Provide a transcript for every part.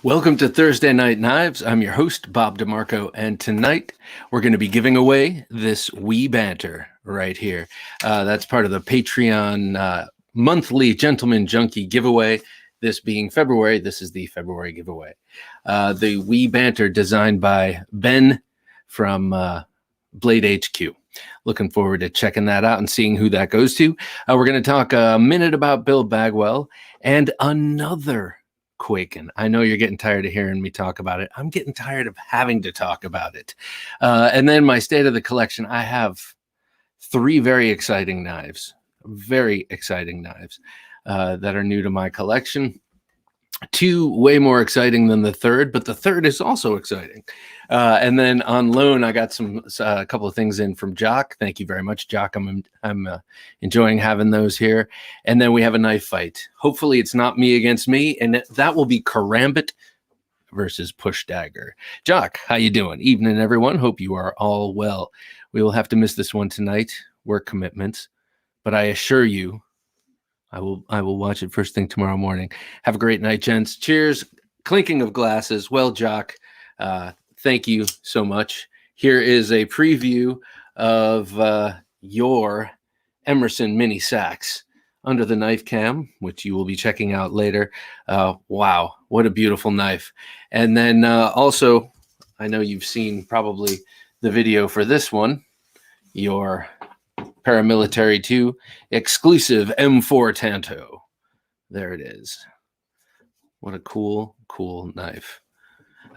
Welcome to Thursday Night Knives. I'm your host, Bob DeMarco, and tonight we're going to be giving away this wee banter right here. That's part of the Patreon monthly Gentleman Junkie giveaway. This being February, this is the February giveaway. The wee banter designed by Ben from Blade HQ. Looking forward to checking that out and seeing who that goes to. We're going to talk a minute about Bill Bagwell and another Quaken. I know you're getting tired of hearing me talk about it. I'm getting tired of having to talk about it. And then my state of the collection, I have three very exciting knives that are new to my collection. Two way more exciting than the third, but the third is also exciting. And then on loan, I got a couple of things in from Jock. Thank you very much, Jock. I'm enjoying having those here. And then we have a knife fight. Hopefully it's not me against me, and that will be Karambit versus Push Dagger. Jock, how you doing? Evening, everyone. Hope you are all well. We will have to miss this one tonight. Work commitments, but I assure you, I will watch it first thing tomorrow morning. Have a great night, gents. Cheers. Clinking of glasses. Well, Jock, thank you so much. Here is a preview of your Emerson mini sacks under the knife cam, which you will be checking out later. Wow, what a beautiful knife. And then also, I know you've seen probably the video for this one, your Paramilitary 2 exclusive M4 Tanto. There it is. What a cool knife.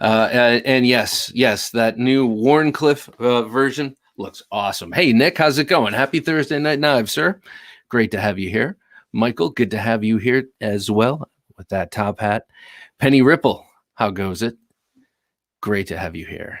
And yes, that new Warncliffe version looks awesome. Hey, Nick, how's it going? Happy Thursday Night Knives, sir. Great to have you here. Michael, good to have you here as well with that top hat. Penny Ripple, how goes it? Great to have you here.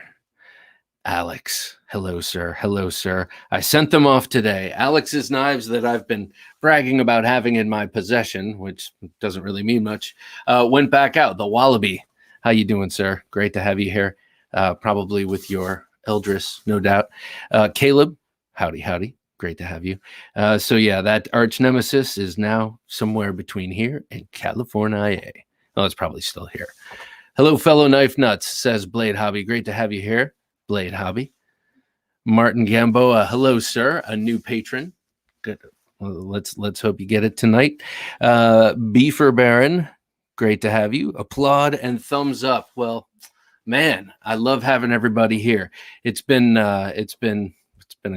Alex, hello, sir. Hello, sir. I sent them off today. Alex's knives that I've been bragging about having in my possession, which doesn't really mean much, went back out. The Wallaby. How you doing, sir? Great to have you here. Probably with your Eldris, no doubt. Caleb, howdy. Great to have you. So yeah, that arch nemesis is now somewhere between here and California. Oh, it's probably still here. Hello, fellow knife nuts, says Blade Hobby. Great to have you here. Blade Hobby. Martin Gamboa, hello, sir. A new patron. Good. Well, let's hope you get it tonight. Beefer Baron, great to have you. Applaud and thumbs up. Well, man, I love having everybody here. It's been a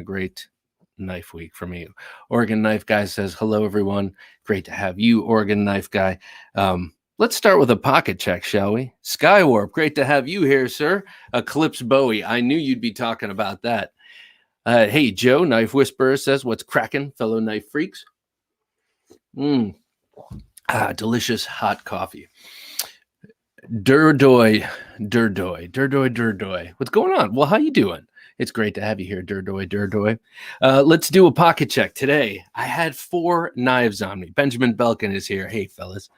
great knife week for me. Oregon Knife Guy says hello, everyone. Great to have you, Oregon Knife Guy. Let's start with a pocket check, shall we? Skywarp, great to have you here, sir. Eclipse Bowie, I knew you'd be talking about that. Hey, Joe, Knife Whisperer says, what's cracking, fellow knife freaks? Delicious hot coffee. Durdoy. What's going on? Well, how you doing? It's great to have you here, Durdoy. Let's do a pocket check today. I had 4 knives on me. Benjamin Belkin is here. Hey, fellas.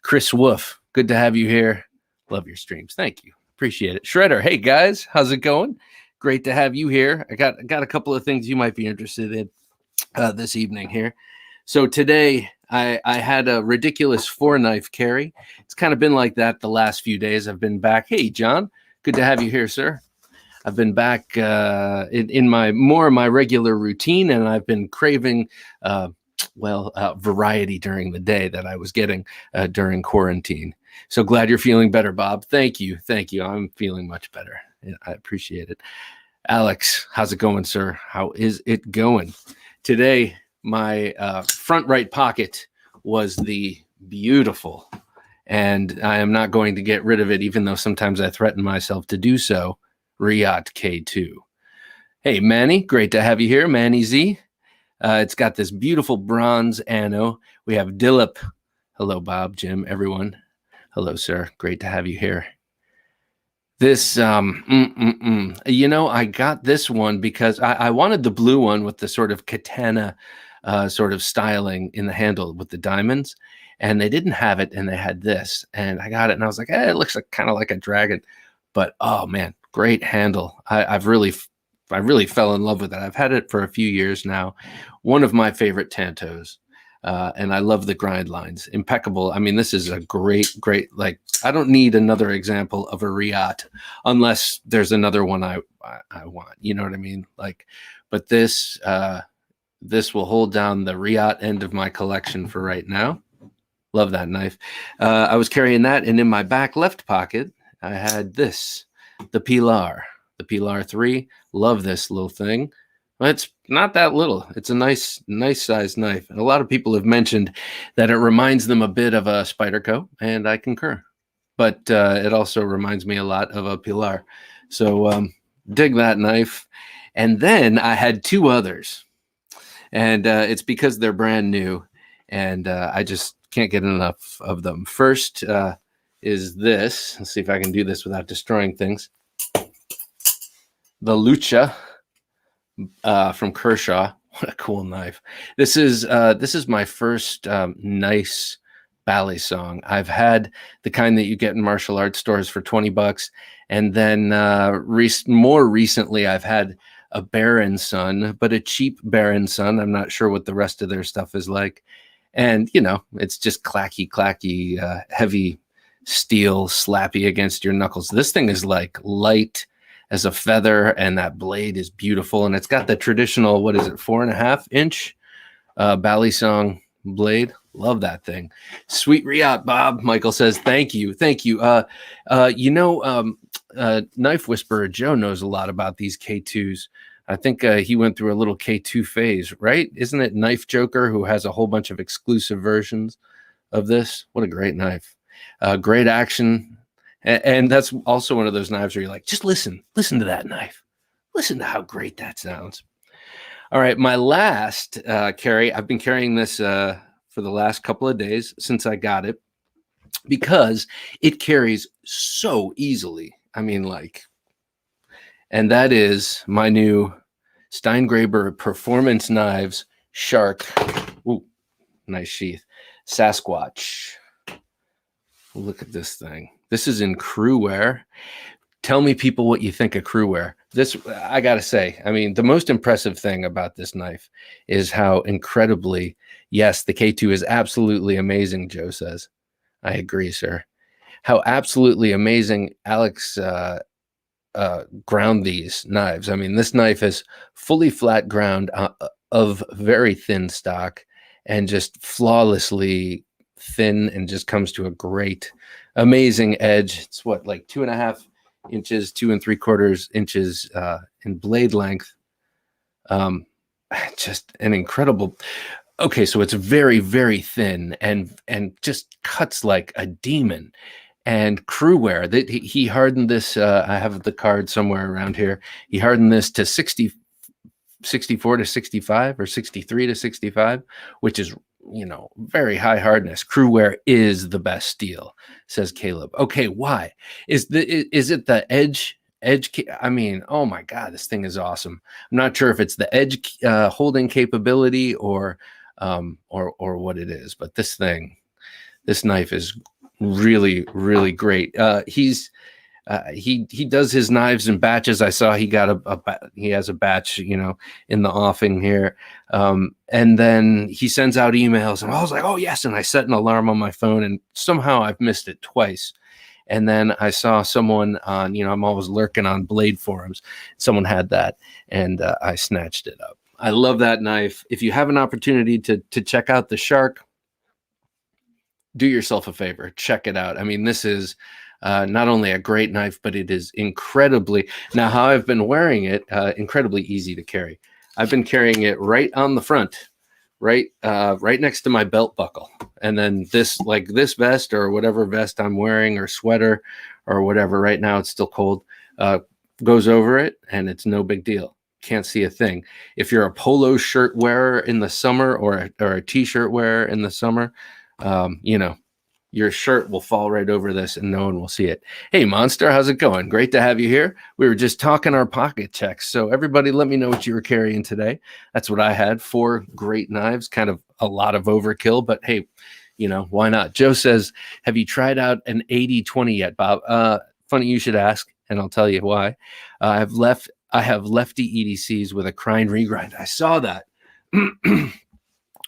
Chris Wolf, good to have you here. Love your streams. Thank you. Appreciate it. Shredder, hey, guys. How's it going? Great to have you here. I got a couple of things you might be interested in this evening here. So today, I had a ridiculous 4-knife carry. It's kind of been like that the last few days. I've been back. Hey, John, good to have you here, sir. I've been back in my regular routine, and I've been craving variety during the day that I was getting during quarantine. So glad you're feeling better, Bob. Thank you. I'm feeling much better. I appreciate it. Alex, how's it going, sir? How is it going? Today, my front right pocket was the beautiful, and I am not going to get rid of it, even though sometimes I threaten myself to do so, Riot K2. Hey, Manny, great to have you here, Manny Z. It's got this beautiful bronze anno. We have Dillip. Hello, Bob, Jim, everyone. Hello, sir. Great to have you here. This, I got this one because I wanted the blue one with the sort of katana sort of styling in the handle with the diamonds, and they didn't have it, and they had this, and I got it, and I was like, it looks like kind of like a dragon, but oh man, great handle. I really fell in love with it. I've had it for a few years now. One of my favorite Tantos. And I love the grind lines. Impeccable. I mean, this is a great, like, I don't need another example of a Riot unless there's another one I want. You know what I mean? Like, but this will hold down the Riot end of my collection for right now. Love that knife. I was carrying that, and in my back left pocket, I had this, the Pilar 3. Love this little thing. It's not that little. It's a nice sized knife. And a lot of people have mentioned that it reminds them a bit of a Spyderco, and I concur. But it also reminds me a lot of a Pilar. So dig that knife. And then I had 2 others. And it's because they're brand new, and I just can't get enough of them. First is this. Let's see if I can do this without destroying things. The Lucha from Kershaw. What a cool knife. This is my first nice ballet song. I've had the kind that you get in martial arts stores for $20, and then more recently I've had a Baron Sun, but a cheap Baron Sun. I'm not sure what the rest of their stuff is like. And, you know, it's just clacky, heavy steel, slappy against your knuckles. This thing is like light as a feather, and that blade is beautiful. And it's got the traditional, 4.5 inch ballet song blade. Love that thing. Sweet Riot, Bob. Michael says, thank you. Knife Whisperer Joe knows a lot about these K2s. I think he went through a little K2 phase, right? Isn't it Knife Joker who has a whole bunch of exclusive versions of this? What a great knife. Great action. And that's also one of those knives where you're like, just listen to that knife. Listen to how great that sounds. All right, my last carry, I've been carrying this for the last couple of days since I got it, because it carries so easily. I mean, like, and that is my new Steingraber Performance Knives Shark. Ooh, nice sheath. Sasquatch. Look at this thing. This is in crew wear. Tell me, people, what you think of crew wear. This, I got to say, I mean, the most impressive thing about this knife is how incredibly, yes, the K2 is absolutely amazing, Joe says. I agree, sir. How absolutely amazing Alex ground these knives. I mean, this knife is fully flat ground of very thin stock, and just flawlessly thin, and just comes to a great, amazing edge. It's what, like 2.5 inches, 2 3/4 inches in blade length. Just an incredible. Okay, so it's very, very thin, and just cuts like a demon. And crew wear, that he hardened this. I have the card somewhere around here. He hardened this to 64 to 65 or 63 to 65, which is, you know, very high hardness. Crew wear is the best steel, says Caleb. Okay, why? Is it the edge? I mean, oh my God, this thing is awesome. I'm not sure if it's the edge holding capability or what it is, but this knife is really, really great. He does his knives in batches. I saw he got he has a batch, you know, in the offing here. And then he sends out emails, and I was like, oh yes. And I set an alarm on my phone, and somehow I've missed it twice. And then I saw someone on, you know, I'm always lurking on blade forums. Someone had that, and I snatched it up. I love that knife. If you have an opportunity to check out the Shark, do yourself a favor, check it out. I mean, this is not only a great knife, but it is incredibly, now how I've been wearing it, incredibly easy to carry. I've been carrying it right on the front, right next to my belt buckle. And then this vest, or whatever vest I'm wearing, or sweater or whatever, right now it's still cold, goes over it, and it's no big deal. Can't see a thing. If you're a polo shirt wearer in the summer, or a t-shirt wearer in the summer, you know, your shirt will fall right over this and no one will see it. Hey, Monster, how's it going? Great to have you here. We were just talking our pocket checks. So everybody, let me know what you were carrying today. That's what I had. 4 great knives, kind of a lot of overkill, but hey, you know, why not? Joe says, have you tried out an 80-20 yet, Bob? Funny you should ask, and I'll tell you why. I have lefty EDCs with a Crine regrind. I saw that.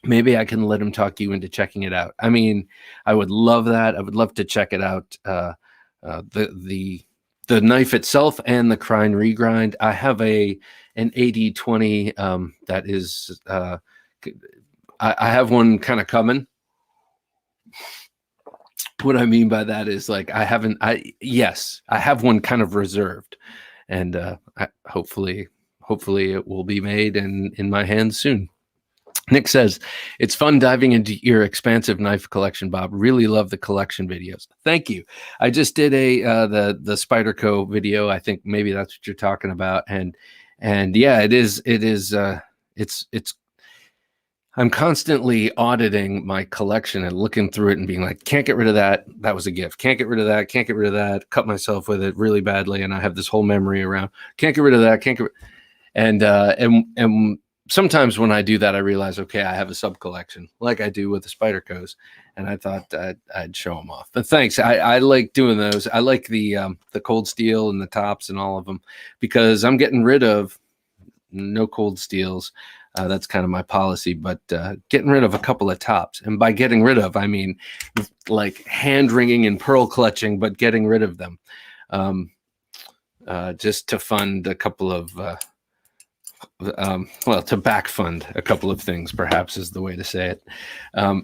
maybe I can let him talk you into checking it out. I mean, I would love that. I would love to check it out. The knife itself and the Crine regrind. I have an 80/20 that is I have one kind of coming. What I mean by that is like I have one kind of reserved, and hopefully it will be made and in my hands soon. Nick says, it's fun diving into your expansive knife collection, Bob. Really love the collection videos. Thank you. I just did the Spyderco video. I think maybe that's what you're talking about. And yeah, it's I'm constantly auditing my collection and looking through it and being like, can't get rid of that. That was a gift. Can't get rid of that. Can't get rid of that. Cut myself with it really badly. And I have this whole memory around, can't get rid of that. Can't get and sometimes when I do that, I realize, okay, I have a sub collection like I do with the Spydercos, and I thought I'd show them off. But thanks, I like doing those. I like the cold steel and the tops and all of them because I'm getting rid of no cold steels. That's kind of my policy, but getting rid of a couple of tops, and by getting rid of, I mean like hand wringing and pearl clutching, but getting rid of them just to fund a couple of. To back fund a couple of things, perhaps is the way to say it.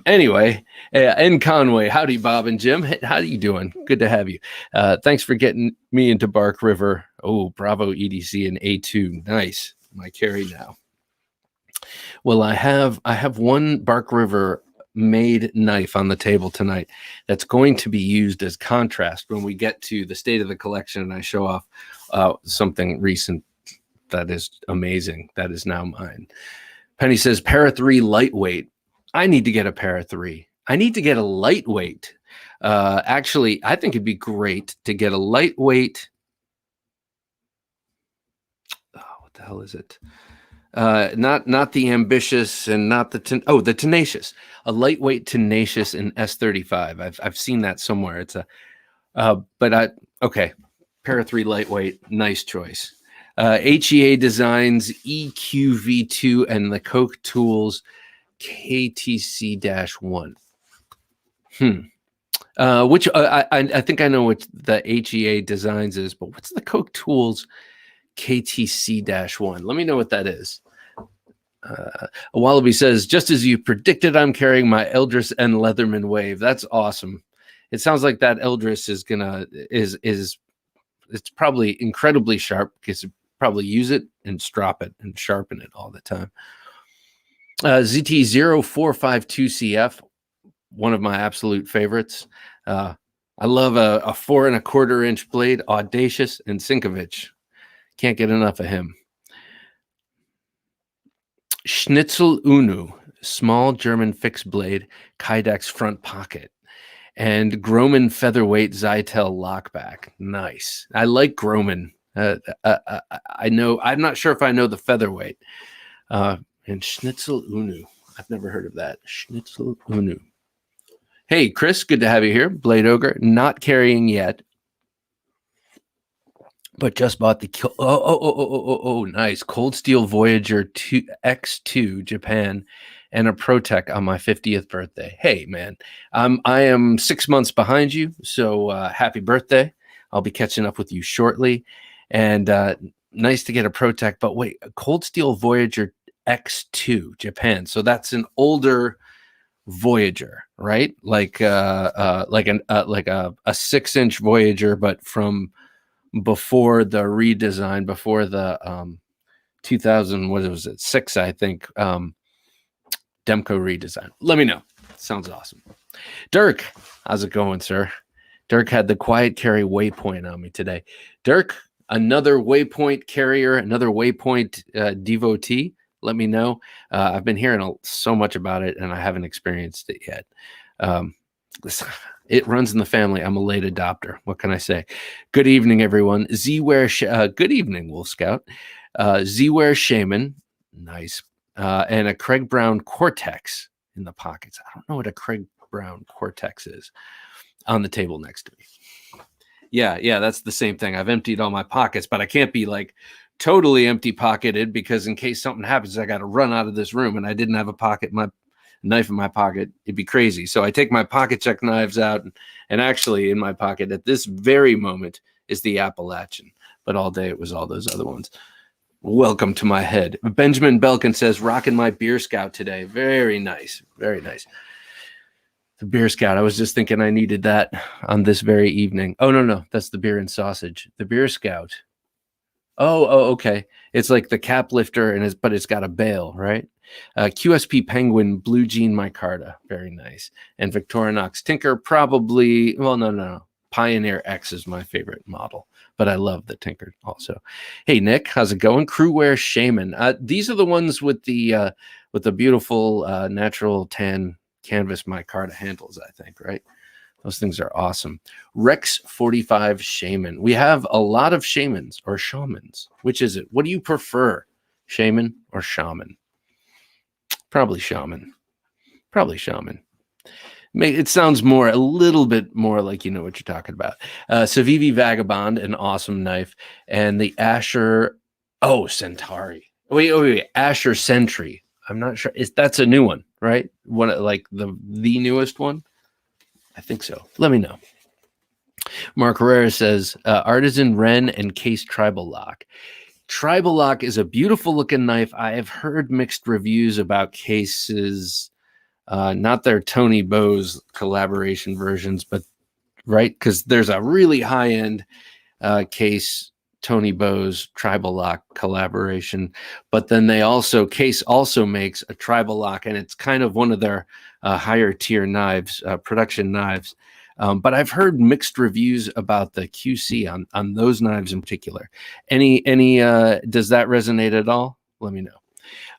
Anyway, in Conway, howdy, Bob and Jim. How are you doing? Good to have you. Thanks for getting me into Bark River. Oh, Bravo EDC and A2. Nice. My carry now. Well, I have one Bark River made knife on the table tonight that's going to be used as contrast when we get to the state of the collection and I show off something recent. That is amazing. That is now mine. Penny says, Para 3 lightweight. I need to get a Para 3. I need to get a lightweight. Actually, I think it'd be great to get a lightweight. Oh, what the hell is it? Not the ambitious and not the the tenacious. A lightweight tenacious in S35. I've seen that somewhere. It's okay. Para 3 lightweight. Nice choice. HEA Designs EQV2 and the Coke Tools KTC-1. Which I think I know what the HEA Designs is, but what's the Coke Tools KTC-1? Let me know what that is. Wallaby says, just as you predicted, I'm carrying my Eldris and Leatherman Wave. That's awesome. It sounds like that Eldris it's probably incredibly sharp because probably use it and strop it and sharpen it all the time. ZT0452CF, one of my absolute favorites. I love a 4 1/4 inch blade, audacious and Sinkovich. Can't get enough of him. Schnitzel Unu, small German fixed blade, Kydex front pocket, and Groman featherweight Zytel lockback. Nice. I like Groman. I know. I'm not sure if I know the featherweight. And Schnitzel Unu. I've never heard of that. Schnitzel Unu. Hey, Chris, good to have you here. Blade Ogre, not carrying yet, but just bought the nice Cold Steel Voyager 2 X2 Japan and a ProTech on my 50th birthday. Hey, man, I am 6 months behind you, so happy birthday. I'll be catching up with you shortly. And nice to get a ProTech, but wait, a Cold Steel Voyager X2 Japan. So that's an older Voyager, right? Like a 6-inch Voyager, but from before the redesign, before the 2000, what was it, 6, I think, Demco redesign. Let me know. Sounds awesome. Dirk, how's it going, sir? Dirk had the quiet carry waypoint on me today. Dirk, another waypoint carrier, another waypoint devotee, let me know. I've been hearing so much about it, and I haven't experienced it yet. It runs in the family. I'm a late adopter. What can I say? Good evening, everyone. Good evening, Wolf Scout. Z-Wear Shaman, nice. And a Craig Brown Cortex in the pockets. I don't know what a Craig Brown Cortex is. On the table next to me. Yeah, that's the same thing. I've emptied all my pockets, but I can't be like totally empty pocketed because in case something happens, I got to run out of this room, and I didn't have a pocket knife in my pocket, it'd be crazy. So I take my pocket check knives out, and actually in my pocket at this very moment is the Appalachian, but all day it was all those other ones. Welcome to my head. Benjamin Belkin says, rocking my Beer Scout today. Very nice. Very nice. The Beer Scout. I was just thinking I needed that on this very evening. Oh, no. That's the beer and sausage. The Beer Scout. Oh, okay. It's like the cap lifter, but it's got a bail, right? QSP Penguin Blue Jean Micarta. Very nice. And Victorinox Tinker, probably, well, no. Pioneer X is my favorite model, but I love the Tinker also. Hey, Nick, how's it going? Crewwear Shaman. These are the ones with the beautiful natural tan canvas micarta handles, I think, right? Those things are awesome. Rex 45 Shaman. We have a lot of shamans or shamans. Which is it? What do you prefer, shaman or shaman? Probably shaman. It sounds a little bit more like you know what you're talking about. Civivi Vagabond, an awesome knife, and the Asher. Oh, Centauri. Wait. Asher Sentry. I'm not sure. That's a new one, right? One like the newest one. I think so. Let me know. Mark Herrera says Artisan Wren and Case Tribal Lock. Tribal Lock is a beautiful looking knife. I have heard mixed reviews about Case's. Not their Tony Bowes collaboration versions, but right, because there's a really high-end Case Tony Bowes Tribal Lock collaboration, but then Case also makes a Tribal Lock, and it's kind of one of their higher tier knives, production knives. But I've heard mixed reviews about the QC on those knives in particular. Any does that resonate at all? Let me know.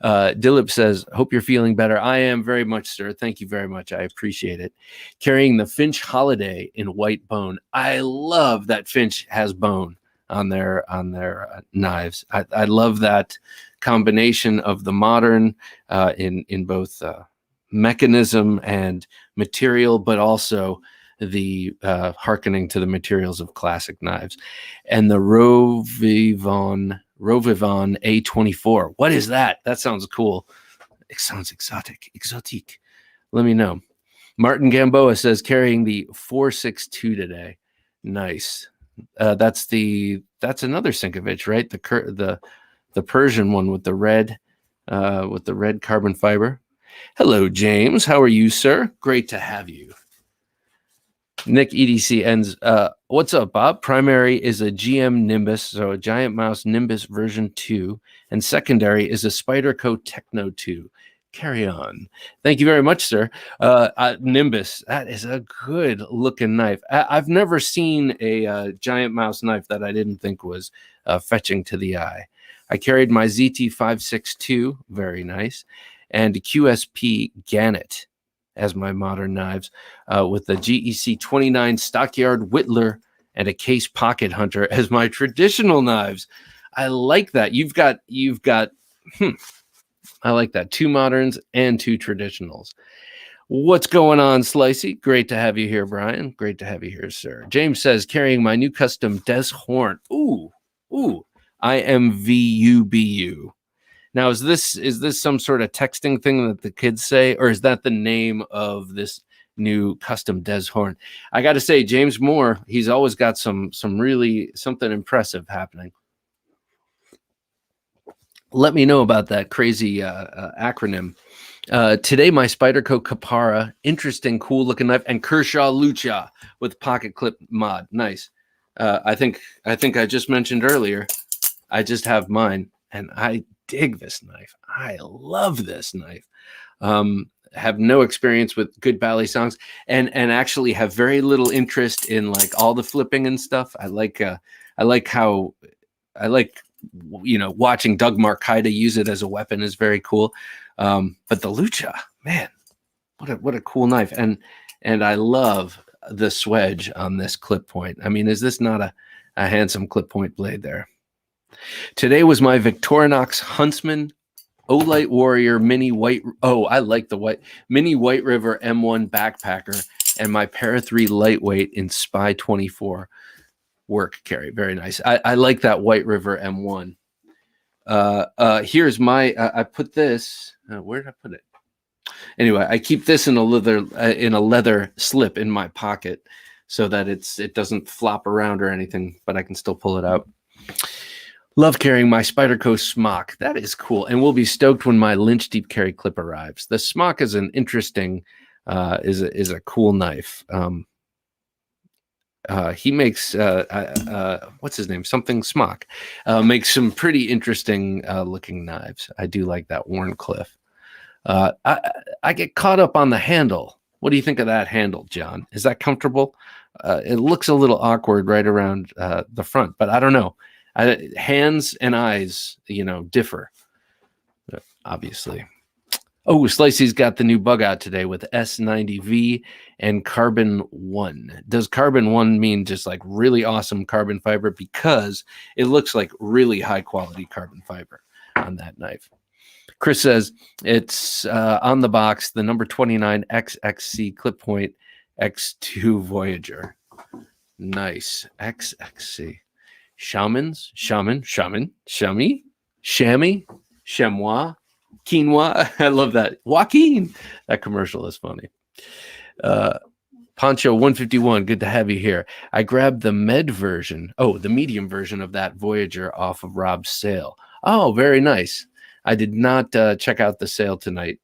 Dilip says, hope you're feeling better. I am very much, sir. Thank you very much. I appreciate it. Carrying the Finch Holiday in white bone. I love that Finch has bone on their knives. I love that combination of the modern in both mechanism and material, but also the hearkening to the materials of classic knives. And the Rovivon A24. What is that? That sounds cool. It sounds exotic. Let me know. Martin Gamboa says carrying the 462 today. Nice. That's another Sinkovich, right? The Persian one with the red carbon fiber. Hello, James. How are you, sir? Great to have you. Nick EDC ends. What's up, Bob? Primary is a GM Nimbus, so a Giant Mouse Nimbus version 2, and secondary is a Spyderco Techno 2. Carry on. Thank you very much, sir. Nimbus, that is a good looking knife. I've never seen a Giant Mouse knife that I didn't think was fetching to the eye. I carried my ZT562, very nice, and QSP Gannett as my modern knives, with the GEC 29 Stockyard Whittler and a Case Pocket Hunter as my traditional knives. I like that. You've got I like that. 2 moderns and 2 traditionals. What's going on, Slicey? Great to have you here, Brian. Great to have you here, sir. James says, carrying my new custom Des Horn. Ooh, IMVUBU. Now, is this some sort of texting thing that the kids say, or is that the name of this new custom Des Horn? I got to say, James Moore, he's always got something impressive happening. Let me know about that crazy acronym. Today, my Spyderco Kapara, interesting, cool looking knife, and Kershaw Lucha with pocket clip mod. Nice. I think I just mentioned earlier, I just have mine, and I dig this knife. I love this knife. Have no experience with good ballet songs, and actually have very little interest in like all the flipping and stuff. I like watching Doug Marcaida use it as a weapon is very cool. But the Lucha, man, what a cool knife. And I love the swedge on this clip point. I mean, is this not a handsome clip point blade there? Today was my Victorinox Huntsman Olight Warrior Mini White. Oh, I like the Mini White River M1 backpacker and my Para 3 lightweight in Spy 24 work carry. Very nice. I like that White River M1. Here's my, I put this, where did I put it? Anyway, I keep this in a leather slip in my pocket so that it doesn't flop around or anything, but I can still pull it out. Love carrying my Spyderco smock. That is cool, and we'll be stoked when my Lynch deep carry clip arrives. The smock is an interesting, is a cool knife. He makes what's his name? Something Smock. Makes some pretty interesting looking knives. I do like that Warncliffe. I get caught up on the handle. What do you think of that handle, John? Is that comfortable? It looks a little awkward right around the front, but I don't know. Hands and eyes, differ, obviously. Oh, Slicey's got the new bug out today with S90V and Carbon 1. Does Carbon 1 mean just like really awesome carbon fiber? Because it looks like really high quality carbon fiber on that knife. Chris says it's on the box, the number 29 XXC clip point X2 Voyager. Nice. XXC. Shaman, chamois, quinoa. I love that. Joaquin. That commercial is funny. Poncho 151. Good to have you here. I grabbed the the medium version of that Voyager off of Rob's sale. Oh, very nice. I did not check out the sale tonight.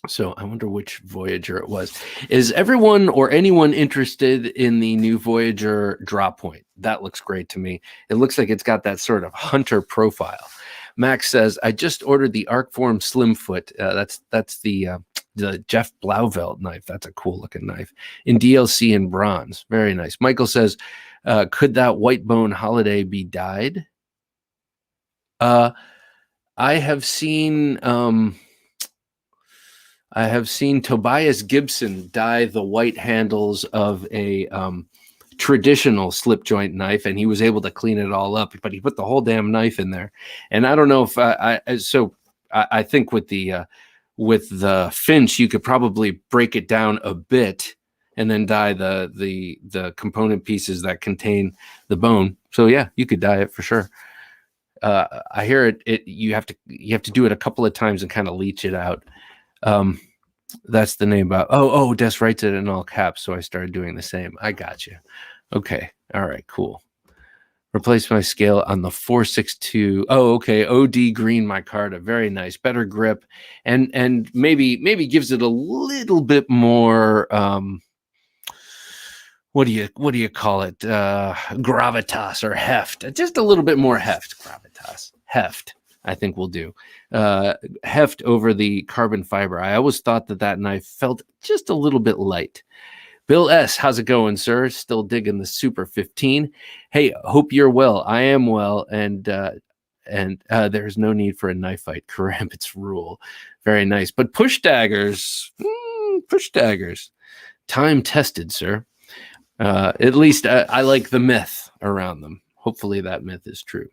So I wonder which Voyager it was. Is everyone or anyone interested in the new Voyager drop point? That looks great to me. It looks like it's got that sort of hunter profile. Max says, I just ordered the Arcform Slimfoot. That's the Jeff Blauvelt knife. That's a cool looking knife in DLC in bronze. Very nice. Michael says, could that white bone holiday be dyed? I have seen Tobias Gibson dye the white handles of a traditional slip joint knife, and he was able to clean it all up, but he put the whole damn knife in there. And I don't know if I think with the Finch, you could probably break it down a bit and then dye the component pieces that contain the bone. So yeah, you could dye it for sure. I hear you have to do it a couple of times and kind of leach it out. That's the name about. Oh, Des writes it in all caps, so I started doing the same. I got you. Okay. All right, cool. Replace my scale on the 462. Oh, okay. OD green micarta. Very nice. Better grip. And maybe gives it a little bit more what do you call it? Gravitas or heft. Just a little bit more heft. Gravitas. Heft. I think we'll do. Heft over the carbon fiber. I always thought that knife felt just a little bit light. Bill S., how's it going, sir? Still digging the Super 15. Hey, hope you're well. I am well, and there's no need for a knife fight. Karambits rule. Very nice. But push daggers. Time tested, sir. At least I like the myth around them. Hopefully that myth is true.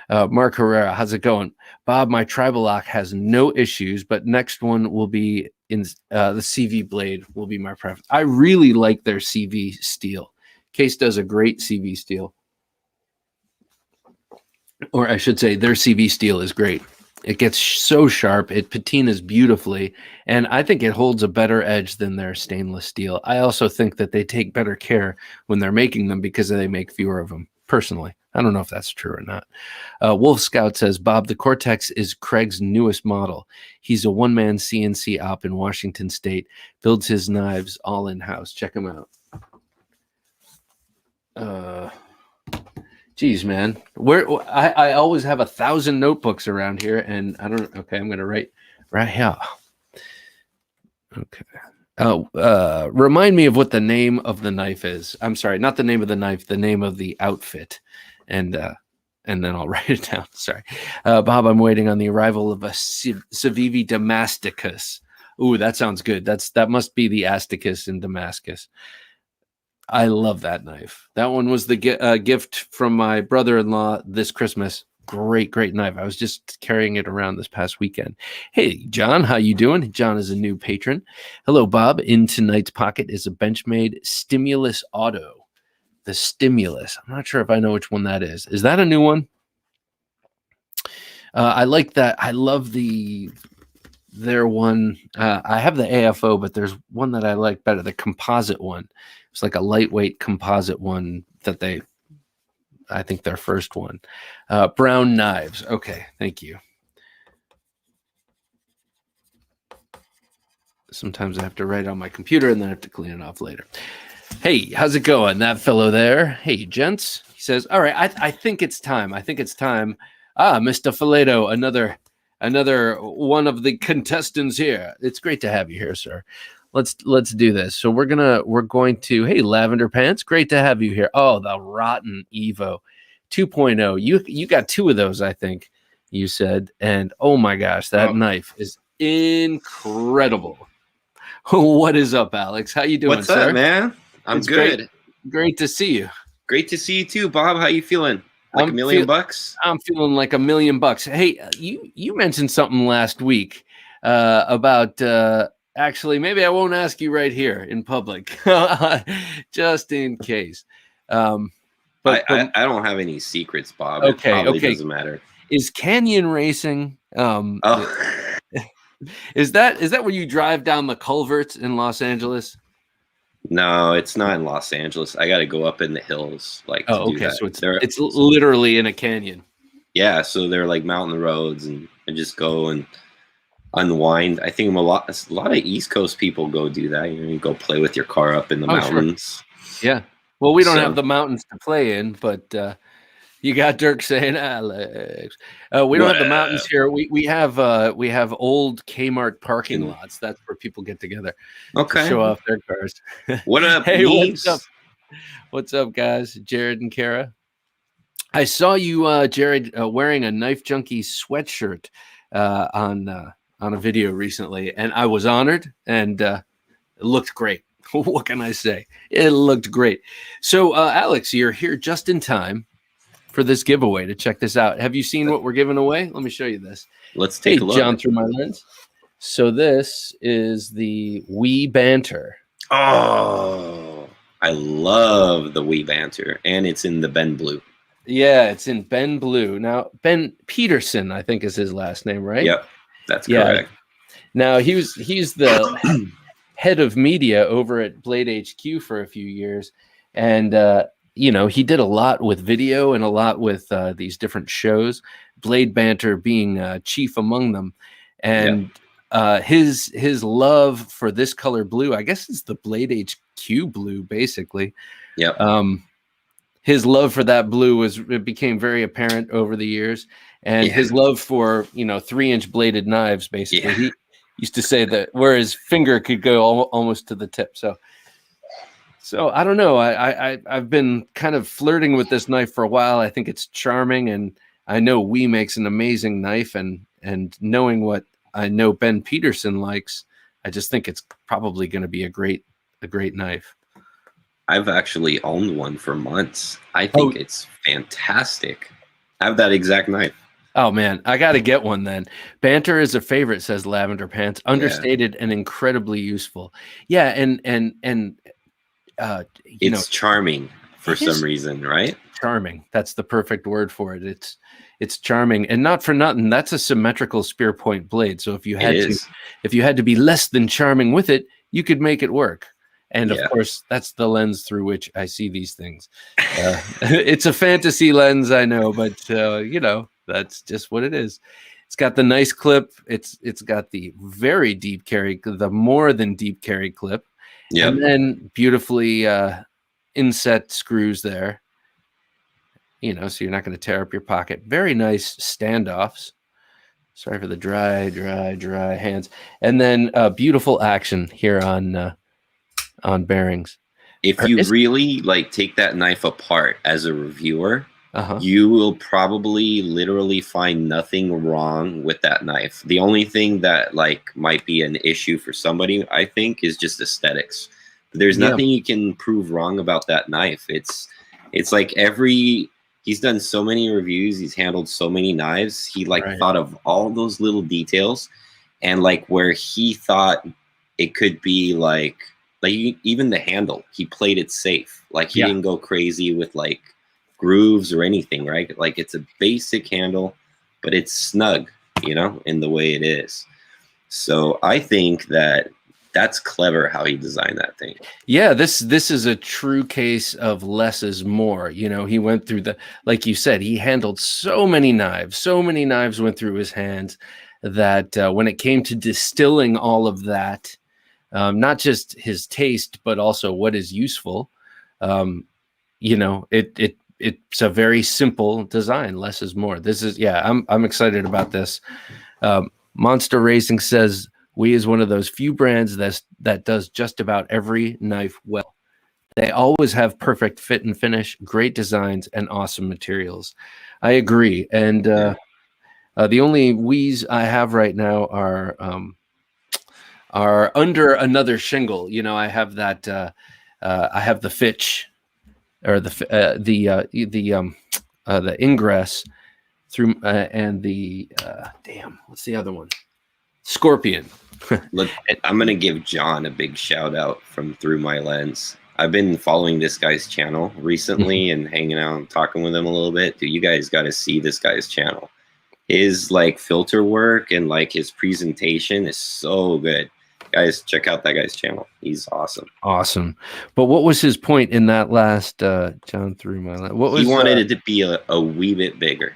Mark Herrera, how's it going? Bob, my tribal lock has no issues, but next one will be in the CV blade will be my preference. I really like their CV steel. Case does a great CV steel. Or I should say their CV steel is great. It gets so sharp. It patinas beautifully. And I think it holds a better edge than their stainless steel. I also think that they take better care when they're making them because they make fewer of them, personally. I don't know if that's true or not. Wolf Scout says, Bob, the Cortex is Craig's newest model. He's a one-man CNC op in Washington State. Builds his knives all in-house. Check him out. Geez, man. I always have 1,000 notebooks around here, and I don't. Okay, I'm going to write right here. Okay. Remind me of what the name of the knife is. I'm sorry, not the name of the knife, the name of the outfit, and then I'll write it down. Sorry, Bob. I'm waiting on the arrival of a Civivi Damasticus. Ooh, that sounds good. That must be the Asticus in Damascus. I love that knife. That one was the gift from my brother-in-law this Christmas. Great knife. I was just carrying it around this past weekend. Hey, John, how you doing? John is a new patron. Hello, Bob. In tonight's pocket is a Benchmade Stimulus Auto. The Stimulus. I'm not sure if I know which one that is. Is that a new one? I like that. I love the their one. I have the AFO, but there's one that I like better, the composite one. It's like a lightweight composite one that I think their first one. Brown knives. Okay, thank you. Sometimes I have to write on my computer and then I have to clean it off later. Hey, how's it going? That fellow there. Hey, gents. He says, all right, I think it's time. I think it's time. Mr. Fileto, another one of the contestants here. It's great to have you here, sir. Let's do this. So we're going to, hey, Lavender Pants, great to have you here. Oh, the Rotten Evo 2.0. You got two of those, I think you said. And oh my gosh, that knife is incredible. What is up, Alex? How you doing, What's sir? up, man? I'm good. Great to see you. Great to see you too, Bob. How you feeling? Like $1 million bucks? I'm feeling like $1 million bucks. Hey, you mentioned something last week about actually, maybe I won't ask you right here in public, just in case. But I don't have any secrets, Bob. Okay, it probably doesn't matter. Is canyon racing? Is that when you drive down the culverts in Los Angeles? No, it's not in Los Angeles. I got to go up in the hills, like. Oh, okay. So it's literally in a canyon. Yeah, so they're like mountain roads, and I just go and unwind. I think a lot of East Coast people go do that. You go play with your car up in the mountains. Sure. Yeah. Well, we don't have the mountains to play in, but you got Dirk saying, Alex. We don't have the mountains here. We have old Kmart parking lots. That's where people get together to show off their cars. What up, hey, what's up? What's up, guys? Jared and Kara. I saw you, Jared, wearing a TheKnifeJunkie sweatshirt on a video recently, and I was honored, and it looked great. What can I say? It looked great. So, Alex, you're here just in time for this giveaway to check this out. Have you seen what we're giving away? Let me show you this. Let's take a look. John, through my lens. So this is the Wii Banter. Oh, I love the Wii Banter, and it's in the Ben Blue. Yeah, it's in Ben Blue. Now, Ben Peterson, I think is his last name, right? Yep, that's correct. Now, he's the head of media over at Blade HQ for a few years, and he did a lot with video and a lot with these different shows, Blade Banter being chief among them. And his love for this color blue, I guess it's the Blade HQ blue, basically. Yep. His love for that blue it became very apparent over the years. And his love for, 3-inch bladed knives, basically. He used to say that where his finger could go almost to the tip. So I don't know. I've been kind of flirting with this knife for a while. I think it's charming, and I know Wii makes an amazing knife. And knowing what I know Ben Peterson likes, I just think it's probably going to be a great knife. I've actually owned one for months. I think it's fantastic. I have that exact knife. Oh man, I got to get one then. Banter is a favorite, says Lavender Pants. Understated and incredibly useful. Yeah, and it's charming for some reason, right? Charming. That's the perfect word for it. It's charming, and not for nothing. That's a symmetrical spear point blade. So if you had to be less than charming with it, you could make it work. And of course, that's the lens through which I see these things. It's a fantasy lens, I know, but that's just what it is. It's got the nice clip. It's got the very deep carry, the more than deep carry clip. Yeah, and then beautifully inset screws there. So you're not going to tear up your pocket. Very nice standoffs. Sorry for the dry hands. And then beautiful action here on bearings. If you really take that knife apart as a reviewer, you will probably literally find nothing wrong with that knife. The only thing that might be an issue for somebody, I think, is just aesthetics. But there's nothing you can prove wrong about that knife. It's like he's done so many reviews, he's handled so many knives. He thought of all those little details, and where he thought it could be even the handle, he played it safe. He didn't go crazy with grooves or anything, right? It's a basic handle, but it's snug, in the way it is. So I think that's clever how he designed that thing. Yeah, this is a true case of less is more. You know, he went through like you said, he handled so many knives went through his hands that when it came to distilling all of that, not just his taste, but also what is useful, you know, it's a very simple design. Less is more. This is, yeah, I'm excited about this. Monster Racing says, We is one of those few brands that does just about every knife well. They always have perfect fit and finish, great designs, and awesome materials. I agree. And the only Wees I have right now are under another shingle. You know, I have that. I have the Fitch, or the Ingress through, and the what's the other one? Scorpion. Look, I'm gonna give John a big shout out from Through My Lens. I've been following this guy's channel recently and hanging out and talking with him a little bit. Dude, you guys got to see this guy's channel. His like filter work and like his presentation is so good. Guys, check out that guy's channel. He's awesome. Awesome. But what was his point in that last John Through My Lens? What was he wanted it to be a wee bit bigger.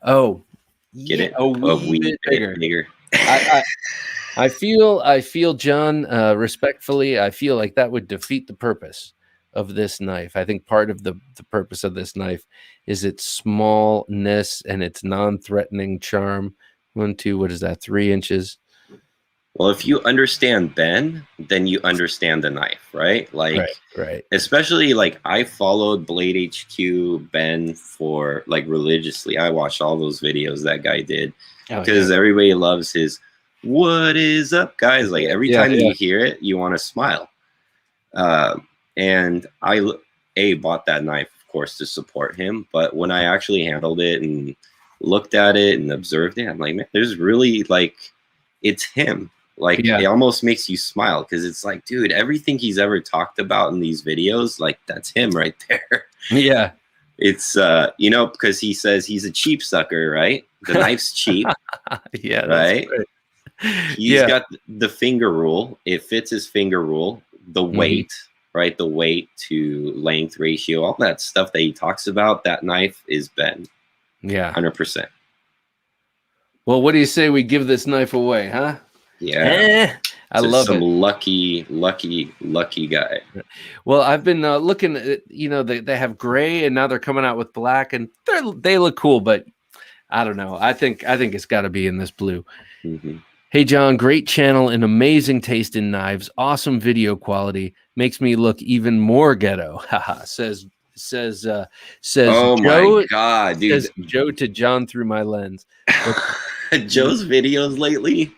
Oh, get it? A wee bit bigger. I feel, John, respectfully, I feel like that would defeat the purpose of this knife. I think part of the purpose of this knife is its smallness and its non-threatening charm. 1, 2, what is that? 3 inches. Well, if you understand Ben, then you understand the knife, right? Like, right. Especially like I followed Blade HQ Ben for like religiously. I watched all those videos that guy did because everybody loves his "What is up, guys?" Like every time you hear it, you want to smile. And I bought that knife, of course, to support him. But when I actually handled it and looked at it and observed it, I'm like, man, there's really like, it's him. Like it almost makes you smile because it's like, dude, everything he's ever talked about in these videos, like that's him right there. Yeah. It's you know, because he says he's a cheap sucker, right? The knife's cheap. Yeah, right. He's got the finger rule. It fits his finger rule. The weight, right? The weight to length ratio, all that stuff that he talks about. That knife is Ben. Yeah, 100%. Well, what do you say we give this knife away, huh? Yeah, I love some it. Lucky guy. Well, I've been looking at, you know, they have gray and now they're coming out with black and they look cool, but I don't know. I think it's got to be in this blue. Hey, John, great channel and amazing taste in knives. Awesome video quality. Makes me look even more ghetto. Haha. Says oh Joe, my God, dude. Says Joe to John Through My Lens. Joe's videos lately.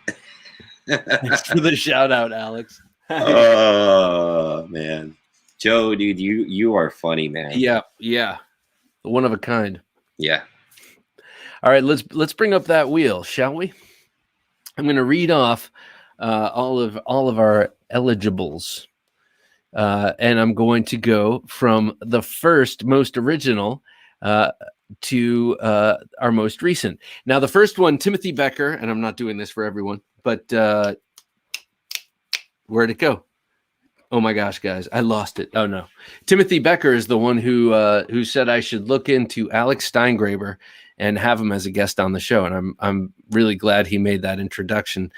Thanks for the shout out, Alex. Oh man, Joe, dude, you are funny, man. Yeah, one of a kind. Yeah. All right, let's bring up that wheel, shall we? I'm going to read off all of our eligibles, and I'm going to go from the first most original to our most recent. Now, the first one, Timothy Becker, and I'm not doing this for everyone, but where'd it go? Oh my gosh, guys, I lost it. Oh no, Timothy Becker is the one who said I should look into Alex Steingraber and have him as a guest on the show, and I'm really glad he made that introduction.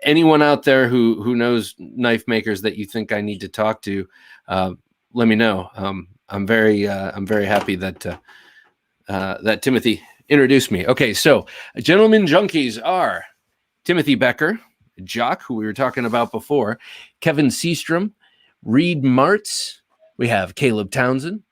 Anyone out there who knows knife makers that you think I need to talk to, let me know. I'm very happy that that Timothy introduced me. Okay, so gentlemen junkies are Timothy Becker, Jock, who we were talking about before, Kevin Seastrom, Reed Martz. We have Caleb Townsend,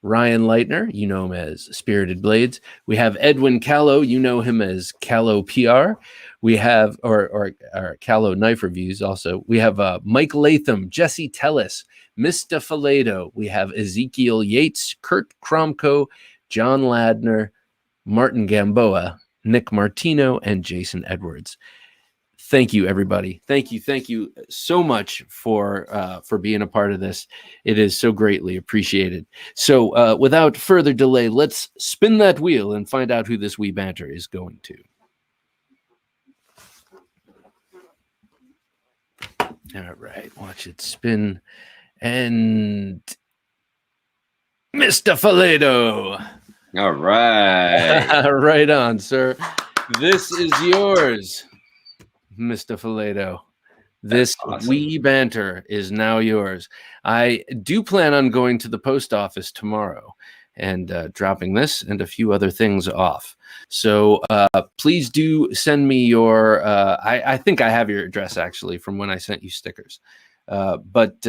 Ryan Leitner, you know him as Spirited Blades. We have Edwin Callow, you know him as Callow PR. We have, or Callow Knife Reviews also. We have Mike Latham, Jesse Tellis, Mr. Faledo. We have Ezekiel Yates, Kurt Cromco, John Ladner, Martin Gamboa, Nick Martino, and Jason Edwards. Thank you, everybody. Thank you so much for being a part of this. It is so greatly appreciated. So without further delay, let's spin that wheel and find out who this wee banter is going to. All right, watch it spin. And Mr. Faledo. All right. Right on, sir. This is yours, Mr. Faledo. This awesome. wee banter is now yours. I do plan on going to the post office tomorrow and dropping this and a few other things off. So please do send me your, I think I have your address actually from when I sent you stickers. But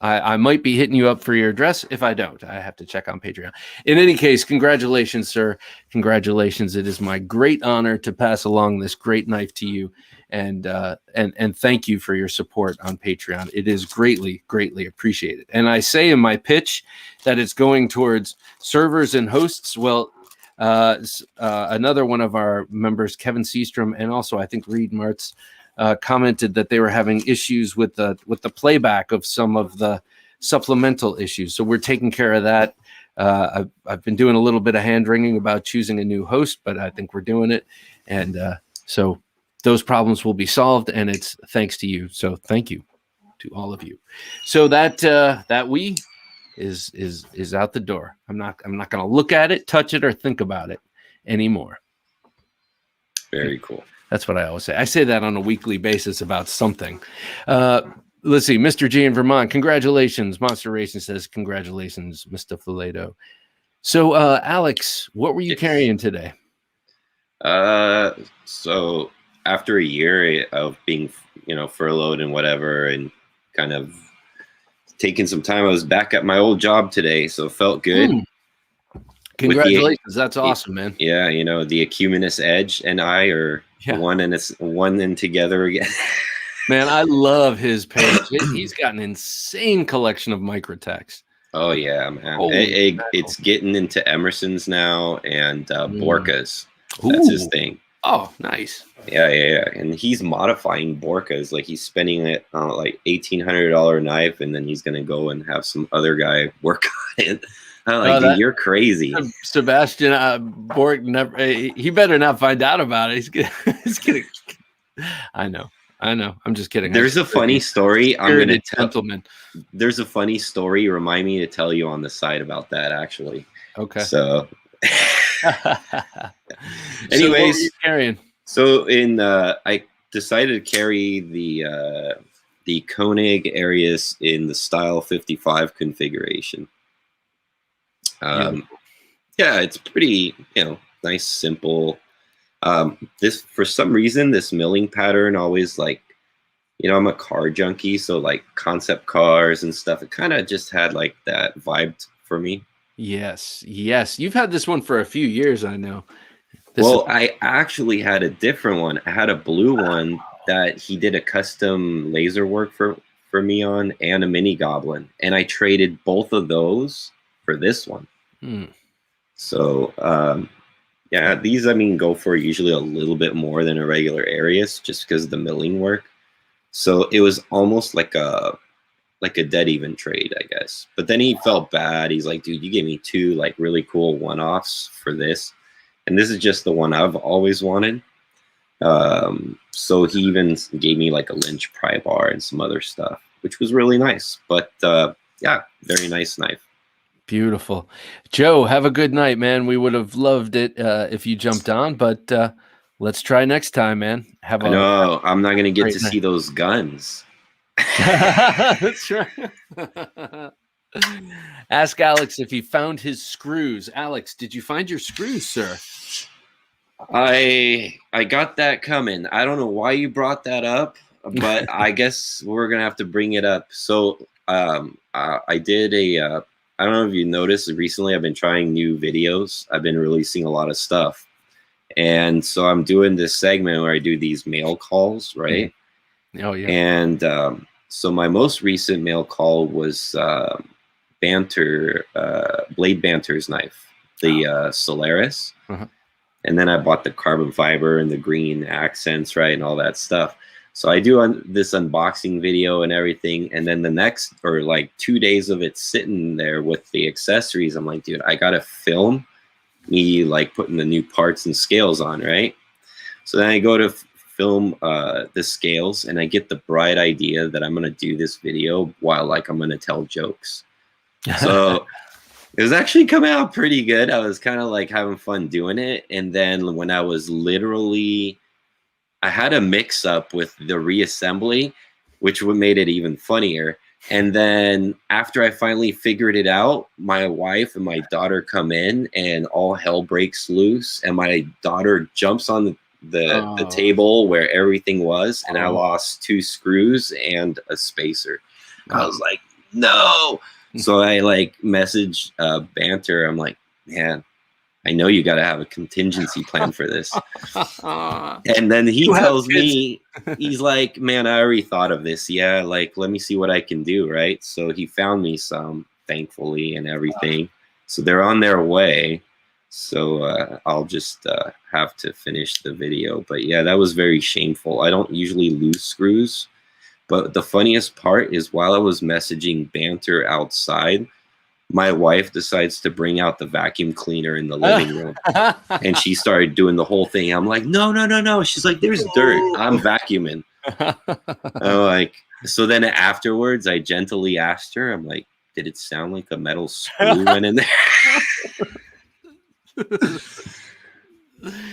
I might be hitting you up for your address. If I don't, I have to check on Patreon. In any case, congratulations, sir. Congratulations. It is my great honor to pass along this great knife to you. And thank you for your support on Patreon. It is greatly, greatly appreciated. And I say in my pitch that it's going towards servers and hosts. Well, another one of our members, Kevin Seastrom, and also I think Reed Martz, commented that they were having issues with the playback of some of the supplemental issues. So we're taking care of that. I've been doing a little bit of hand wringing about choosing a new host, but I think we're doing it. And so those problems will be solved, and it's thanks to you. So thank you to all of you. So that we is out the door. I'm not going to look at it, touch it, or think about it anymore. Very cool. That's what I always say. I say that on a weekly basis about something. Let's see. Mr. G in Vermont, congratulations. Monster Racing says, congratulations, Mr. Faledo. So, Alex, what were you carrying today? So after a year of being, furloughed and whatever, and kind of taking some time, I was back at my old job today, so it felt good. Congratulations. That's awesome, man. Yeah, the Ecumenist Edge and I are one and together again. Man, I love his page. He's got an insane collection of microtext. Oh, yeah, man. It's getting into Emerson's now and Borkas. That's his thing. Oh, nice. Yeah. And he's modifying Borkas. Like, he's spending it on like $1,800 knife, and then he's going to go and have some other guy work on it. I'm like, dude, you're crazy. Sebastian Bork never. He better not find out about it. He's gonna. I know. I'm just kidding. There's a funny story. I'm gonna tell. Gentleman. There's a funny story. Remind me to tell you on the side about that. Actually. Okay. So. Anyways, so what were you carrying? So I decided to carry the Koenig Arius in the Style 55 configuration. Yeah, it's pretty, nice, simple. This, for some reason, this milling pattern always, like, I'm a car junkie, so like concept cars and stuff, it kind of just had like that vibe for me. Yes. You've had this one for a few years, I know. I actually had a different one. I had a blue one that he did a custom laser work for me on, and a mini goblin, and I traded both of those for this one. So these go for usually a little bit more than a regular Arius, just because of the milling work. So it was almost like a dead even trade, I guess. But then he felt bad. He's like, dude, you gave me two like really cool one-offs for this, and this is just the one I've always wanted. So he even gave me like a Lynch pry bar and some other stuff, which was really nice. But very nice knife. Beautiful. Joe, have a good night, man. We would have loved it if you jumped on, but let's try next time, man. I'm not going to get to see those guns. That's right. Ask Alex if he found his screws. Alex, did you find your screws, sir? I got that coming. I don't know why you brought that up, but I guess we're going to have to bring it up. So I did I don't know if you noticed, recently I've been trying new videos. I've been releasing a lot of stuff. And so I'm doing this segment where I do these mail calls, right? Oh, yeah. And so my most recent mail call was Blade Banter's knife, the Solaris. Uh-huh. And then I bought the carbon fiber and the green accents, right, and all that stuff. So I do this unboxing video and everything, and then the next, or like 2 days of it sitting there with the accessories, I'm like, dude, I gotta film me like putting the new parts and scales on, right? So then I go to film the scales, and I get the bright idea that I'm gonna do this video while like I'm gonna tell jokes. So it was actually coming out pretty good. I was kind of like having fun doing it. And then when I was literally, I had a mix up with the reassembly, which made it even funnier. And then after I finally figured it out, my wife and my daughter come in and all hell breaks loose. And my daughter jumps on the table where everything was. And I lost 2 screws and a spacer. I was like, no. So I like messaged Banter. I'm like, man, I know you got to have a contingency plan for this. And then he tells me, he's like, man, I already thought of this. Yeah, like, let me see what I can do, right? So he found me some, thankfully, and everything. So they're on their way. So I'll just have to finish the video. But yeah, that was very shameful. I don't usually lose screws. But the funniest part is while I was messaging Banter outside, my wife decides to bring out the vacuum cleaner in the living room. And she started doing the whole thing. I'm like, no, no, no, no. She's like, there's dirt. I'm vacuuming. I'm like, so then afterwards, I gently asked her, I'm like, did it sound like a metal screw went in there?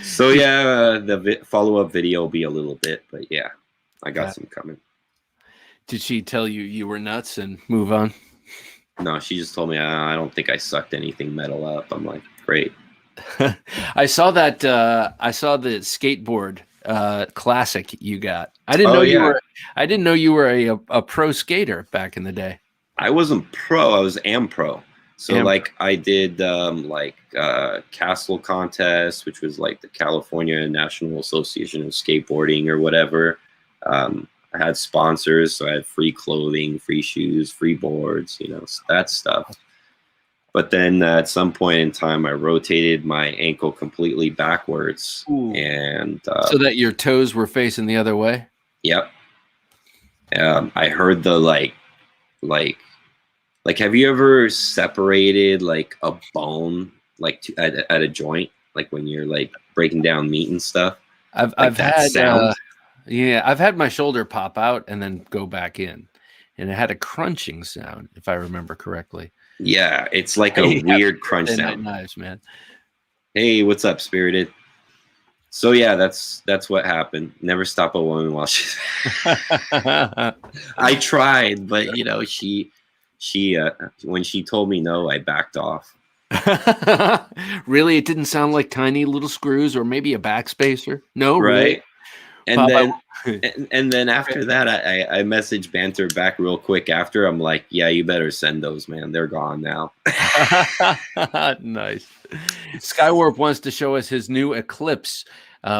So yeah, the follow-up video will be a little bit, but yeah, I got some coming. Did she tell you you were nuts and move on? No, she just told me I don't think I sucked anything metal up. I'm like, great. I saw that. I saw the skateboard classic you got. I didn't know you were. I didn't know you were a pro skater back in the day. I wasn't pro. I was am pro. So like I did Castle contest, which was like the California National Association of Skateboarding or whatever. I had sponsors, so I had free clothing, free shoes, free boards, you know, that stuff. But then at some point in time, I rotated my ankle completely backwards. Ooh. And so that your toes were facing the other way? Yep. I heard the like, have you ever separated like a bone, like at a joint, like when you're like breaking down meat and stuff? I've had sound. Yeah, I've had my shoulder pop out and then go back in, and it had a crunching sound, if I remember correctly. Yeah, it's like a weird crunch sound. Knives, man. Hey, what's up, Spirited? So yeah, that's what happened. Never stop a woman while she's. I tried, but you know, she when she told me no, I backed off. Really, it didn't sound like tiny little screws or maybe a backspacer. No, right. Really? And then after that, I messaged Banter back real quick after. I'm like, yeah, you better send those, man. They're gone now. Nice. Skywarp wants to show us his new Eclipse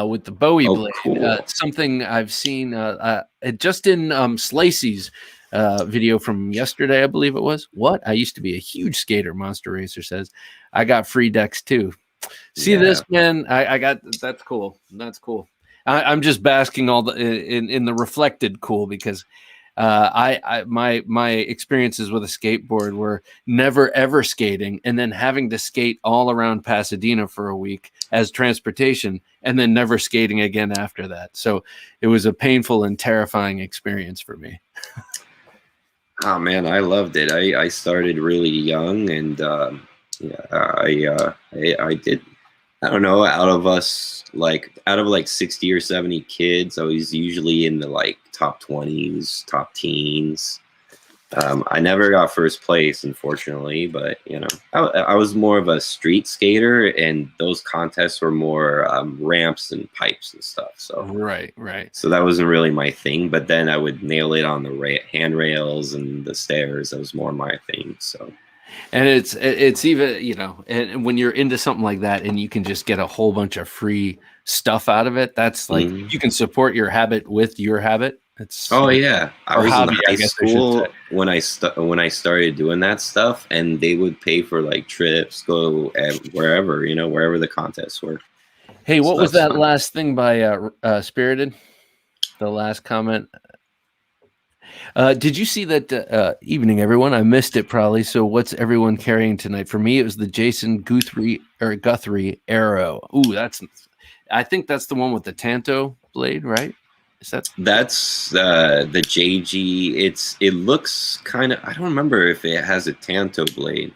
with the Bowie blade. Cool. Something I've seen just in Slacy's video from yesterday, I believe it was. What? I used to be a huge skater, Monster Racer says. I got free decks too. See this, man? I got, that's cool. That's cool. I'm just basking all the in the reflected cool because my experiences with a skateboard were never ever skating and then having to skate all around Pasadena for a week as transportation and then never skating again after that. So it was a painful and terrifying experience for me. Oh man, I loved it. I started really young and I did. I don't know, out of like 60 or 70 kids, I was usually in the like top 20s, top teens. I never got first place, unfortunately, but you know, I was more of a street skater, and those contests were more ramps and pipes and stuff. So right. So that wasn't really my thing. But then I would nail it on the handrails and the stairs. That was more my thing. So. And it's even, you know, and when you're into something like that and you can just get a whole bunch of free stuff out of it, that's like you can support your habit with your habit. It's yeah. I was in high school when I started doing that stuff, and they would pay for like trips, go wherever, you know, wherever the contests were. Hey, what was that last thing by Spirited? The last comment. Did you see that evening, everyone? I missed it probably. So what's everyone carrying tonight? For me, it was the Jason Guthrie arrow. Ooh, I think that's the one with the Tanto blade, right? That's the JG? It looks kind of. I don't remember if it has a Tanto blade.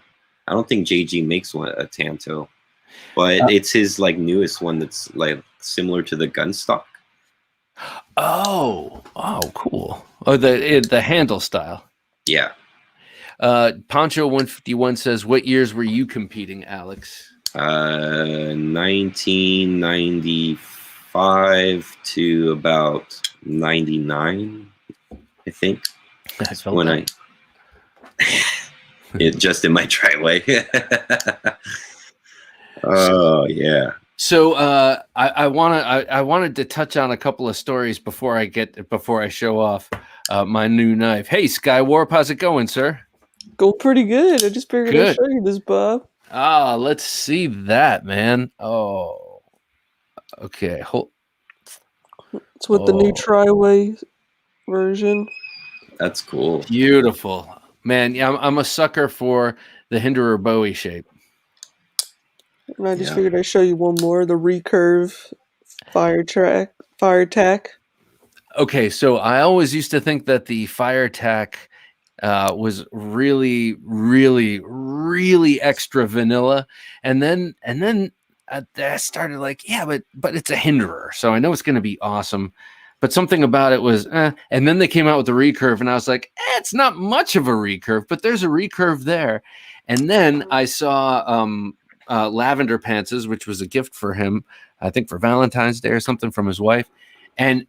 I don't think JG makes a Tanto, but it's his like newest one that's like similar to the gun stock. Oh, cool. Oh, the handle style. Yeah. Poncho 151 says, "What years were you competing, Alex?" 1995 to about 99, I think. That's when I it just in my driveway. Oh yeah. So I wanted to touch on a couple of stories before I show off my new knife. Hey, Skywarp, how's it going, sir? Go pretty good. I just figured I'd show you this, Bob. Let's see that, man. Oh, okay. It's with the new Tri-Way version. That's cool. Beautiful, man. Yeah, I'm a sucker for the Hinderer Bowie shape. And I just figured I'd show you one more, the recurve fire tack. Okay, so I always used to think that the fire tack was really, really, really extra vanilla, and then I started like, but it's a Hinderer, so I know it's going to be awesome. But something about it was, and then they came out with the recurve, and I was like, it's not much of a recurve, but there's a recurve there. And then I saw Lavender Pantses, which was a gift for him, I think for Valentine's Day or something from his wife, and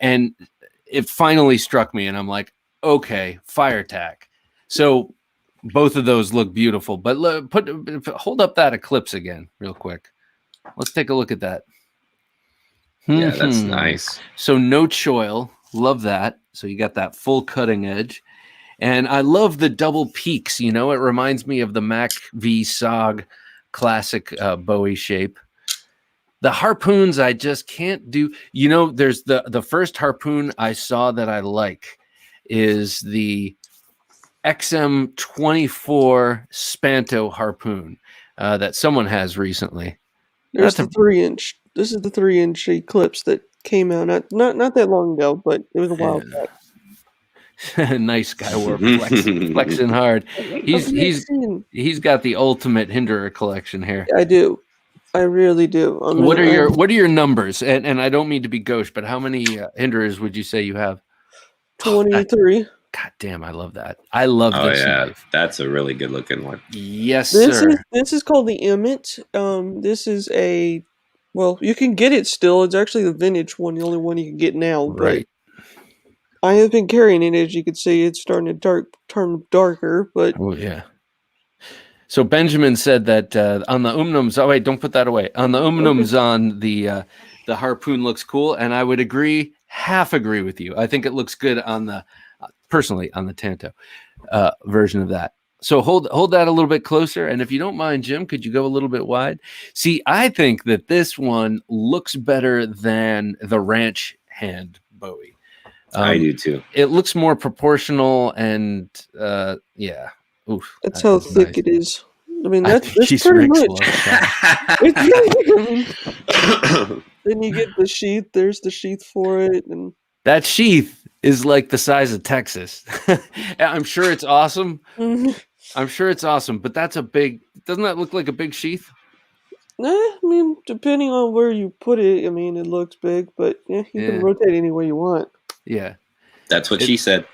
it finally struck me, and I'm like, okay, fire tack. So both of those look beautiful, but hold up that Eclipse again real quick. Let's take a look at that. Yeah, that's nice. So no choil, love that. So you got that full cutting edge, and I love the double peaks. You know, it reminds me of the Mac V Sog classic Bowie shape. The harpoons I just can't do. You know, there's the first harpoon I saw that I like is the XM24 Spanto harpoon that someone has recently. There's the 3-inch. This is the 3-inch Eclipse that came out not that long ago, but it was a while back. Nice guy, we're flexing hard. He's got the ultimate Hinderer collection here. I do. I really do. What are your numbers? And I don't mean to be gauche, but how many Hinderers would you say you have? 23. God damn, I love that. I love this knife. That's a really good looking one. Yes, sir. This is called the Emmett. This is you can get it still. It's actually the vintage one, the only one you can get now. Right. I have been carrying it, as you can see. It's starting to turn darker, but yeah. So Benjamin said that on the Umnums. Oh wait, don't put that away. On the Umnums, on the harpoon looks cool, and I would half agree with you. I think it looks good personally on the Tanto version of that. So hold that a little bit closer, and if you don't mind, Jim, could you go a little bit wide? See, I think that this one looks better than the Ranch Hand Bowie. I do too. It looks more proportional, and yeah. Oof, that's how thick it is. I mean, that's pretty much. Then you get the sheath. There's the sheath for it, and that sheath is like the size of Texas. I'm sure it's awesome. I'm sure it's awesome, but that's a big. Doesn't that look like a big sheath? I mean, depending on where you put it, I mean, it looks big, but you can rotate any way you want. Yeah, that's what she said.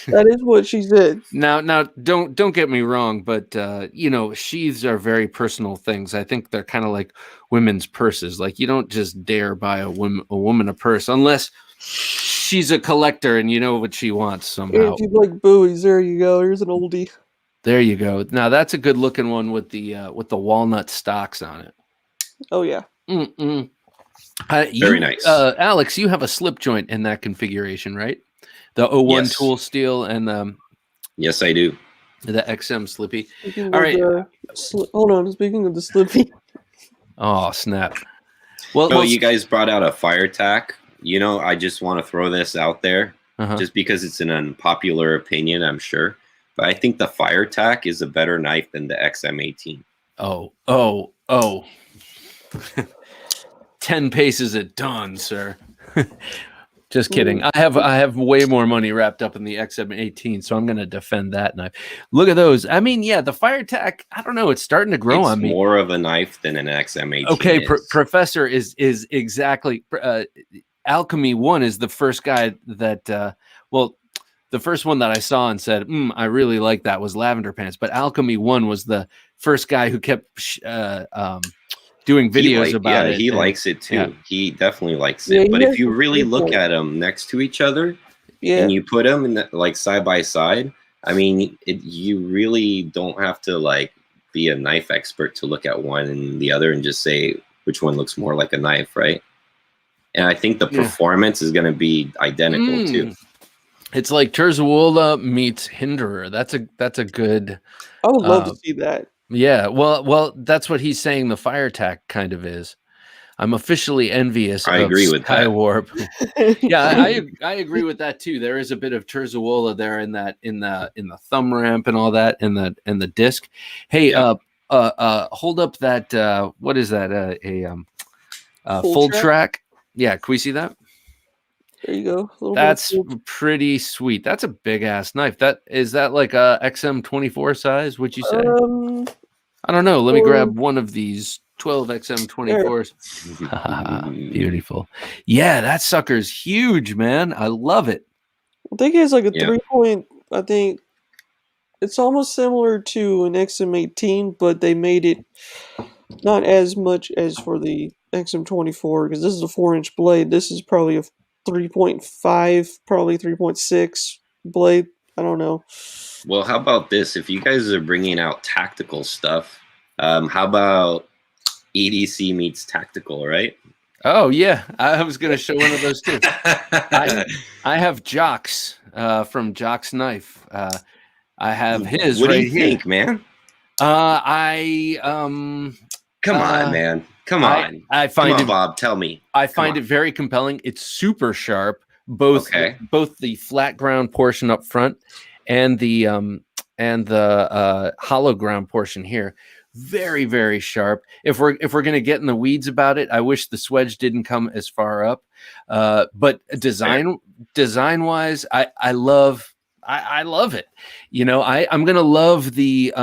That is what she said. Now, don't get me wrong, but sheaths are very personal things. I think they're kind of like women's purses. Like, you don't just dare buy a woman a purse unless she's a collector and you know what she wants somehow. If you like buoys, there you go. Here's an oldie. There you go. Now that's a good looking one with the walnut stocks on it. Oh yeah. Very nice. Alex, you have a slip joint in that configuration, right? The 01 tool steel and yes, I do. The XM Slippy. All right. Hold on. Speaking of the Slippy. Oh snap! Well, you guys brought out a fire tack. You know, I just want to throw this out there, just because it's an unpopular opinion, I'm sure. But I think the fire tack is a better knife than the XM18. Oh. 10 paces at dawn, sir. Just kidding. I have way more money wrapped up in the XM18, so I'm going to defend that knife. Look at those. I mean, yeah, the fire tack, I don't know, it's starting to grow on me. It's more of a knife than an XM18. Okay, Professor is exactly Alchemy 1 is the first guy that the first one that I saw and said, I really like that was Lavender Pants, but Alchemy 1 was the first guy who kept doing videos about it. He likes it too. Yeah. He definitely likes it. But if you really look at them next to each other and you put them in like side by side, I mean, you really don't have to like be a knife expert to look at one and the other and just say which one looks more like a knife, right? And I think the performance is going to be identical too. It's like Terzuola meets Hinderer. That's a good. I would love to see that. Yeah, well, that's what he's saying. The fire tack kind of is. I'm officially envious. I agree with Skywarp. Yeah, I agree with that too. There is a bit of Terzuola there in the thumb ramp and all that, and the disc. Hey, hold up that. What is that? Full track. Yeah, can we see that? There you go. That's pretty sweet. That's a big ass knife. Is that like a XM24 size? Would you say? I don't know. Let me grab one of these 12 XM24s. Beautiful. Yeah, that sucker's huge, man. I love it. I think it's like a 3-point. I think it's almost similar to an XM18, but they made it not as much as for the XM24 because this is a 4-inch blade. This is probably a 3.5, probably 3.6 blade. I don't know. Well, how about this? If you guys are bringing out tactical stuff, how about EDC meets tactical, right? Oh, yeah. I was going to show one of those too. I have Jock's from Jock's Knife. I have his what right do you think, man? Come on, man. Come on. I find it, Bob, tell me. I find it very compelling. It's super sharp, both the flat ground portion up front and the hollow ground portion here. Very, very sharp. If we're gonna get in the weeds about it, I wish the swedge didn't come as far up. But design wise, I love it. You know, I'm gonna love the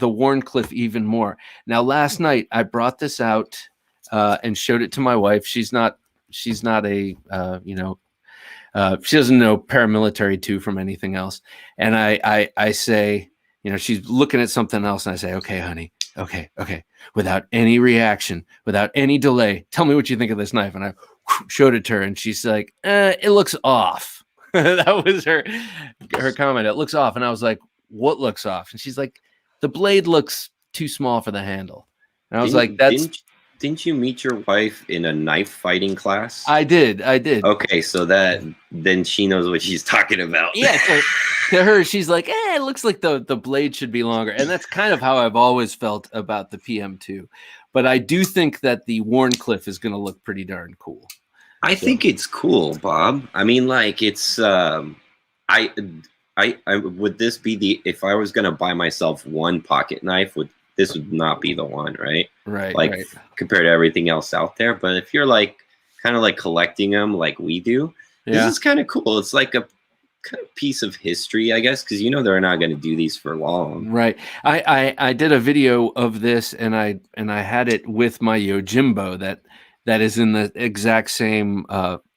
Warncliffe even more. Now, last night I brought this out and showed it to my wife. She's not a she doesn't know paramilitary 2 from anything else. And I say, you know, she's looking at something else, and I say, okay, honey, okay, without any reaction, without any delay, tell me what you think of this knife. And I showed it to her, and she's like, it looks off. That was her comment. It looks off. And I was like, what looks off? And she's like, the blade looks too small for the handle. And I was like, didn't you meet your wife in a knife fighting class? I did. Okay, so then she knows what she's talking about. Yeah, to her, she's like, it looks like the blade should be longer. And that's kind of how I've always felt about the PM2. But I do think that the Warncliffe is going to look pretty darn cool. I think it's cool, Bob. I mean, like, it's I would this be if I was going to buy myself one pocket knife, this would not be the one, right? Right. Like compared to everything else out there. But if you're like kind of like collecting them like we do, this is kind of cool. It's like a kind of piece of history, I guess, because they're not going to do these for long. Right. I did a video of this, and I had it with my Yojimbo that is in the exact same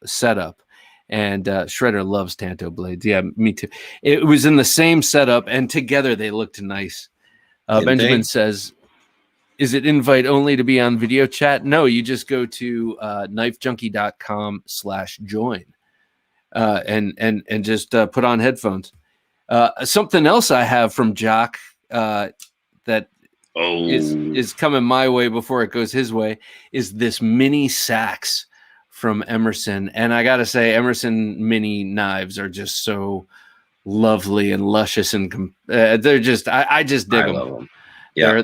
setup. And Shredder loves Tanto blades. Yeah, me too. It was in the same setup, and together they looked nice. Benjamin says, is it invite only to be on video chat? No, you just go to knifejunkie.com/join and just put on headphones. Something else I have from Jock that is coming my way before it goes his way is this mini sax from Emerson. And I got to say, Emerson mini knives are just so lovely and luscious, and they're just I just dig them. Yeah,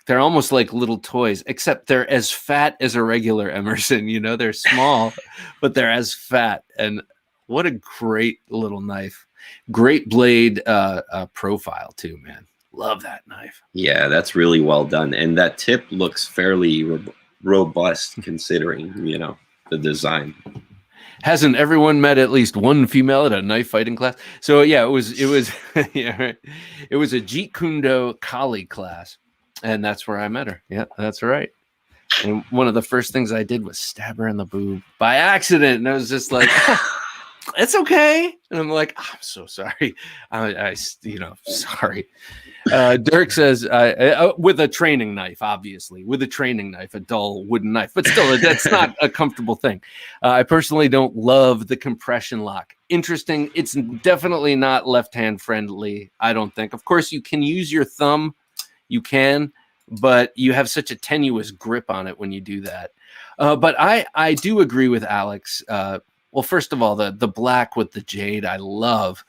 they're almost like little toys, except they're as fat as a regular Emerson. They're small, but they're as fat. And what a great little knife! Great blade profile too, man. Love that knife. Yeah, that's really well done, and that tip looks fairly robust considering. the design. Hasn't everyone met at least one female at a knife fighting class? So yeah, it was yeah, right. It was a Jeet Kune Do Kali class, and that's where I met her. Yeah, that's right. And one of the first things I did was stab her in the boob by accident, and I was just like, "It's okay." And I'm like, "I'm so sorry. I sorry." Dirk says, with a training knife, obviously, with a training knife, a dull wooden knife, but still, that's not a comfortable thing. I personally don't love the compression lock. Interesting. It's definitely not left-hand friendly, I don't think. Of course, you can use your thumb. You can, but you have such a tenuous grip on it when you do that. But I do agree with Alex. Well, first of all, the black with the jade, I love.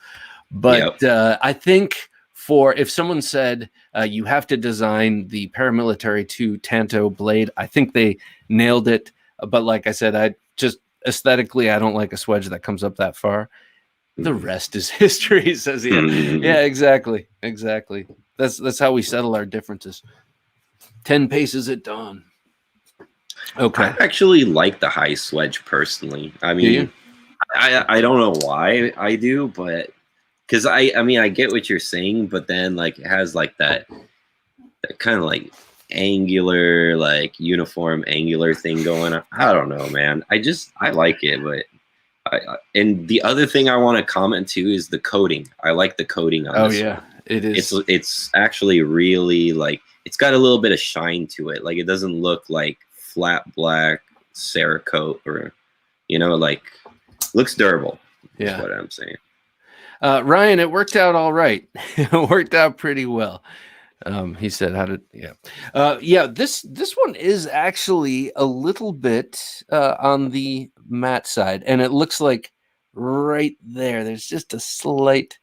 But I think... if someone said you have to design the Paramilitary 2 Tanto blade, I think they nailed it. But like I said, I just aesthetically, I don't like a swedge that comes up that far. The rest is history, says he. Yeah, exactly. That's how we settle our differences. 10 paces at dawn. Okay. I actually like the high swedge personally. I mean, I don't know why I do, but because I mean, I get what you're saying, but then like it has like that kind of like angular, like uniform angular thing going on. I don't know, man. I like it, but and the other thing I want to comment too is the coating. I like the coating on this. Oh yeah, it is. It's actually really like it's got a little bit of shine to it. Like it doesn't look like flat black Cerakote or like looks durable. Yeah, is what I'm saying. Ryan, it worked out all right. It worked out pretty well. He said, this one is actually a little bit on the matte side, and it looks like right there's just a slight,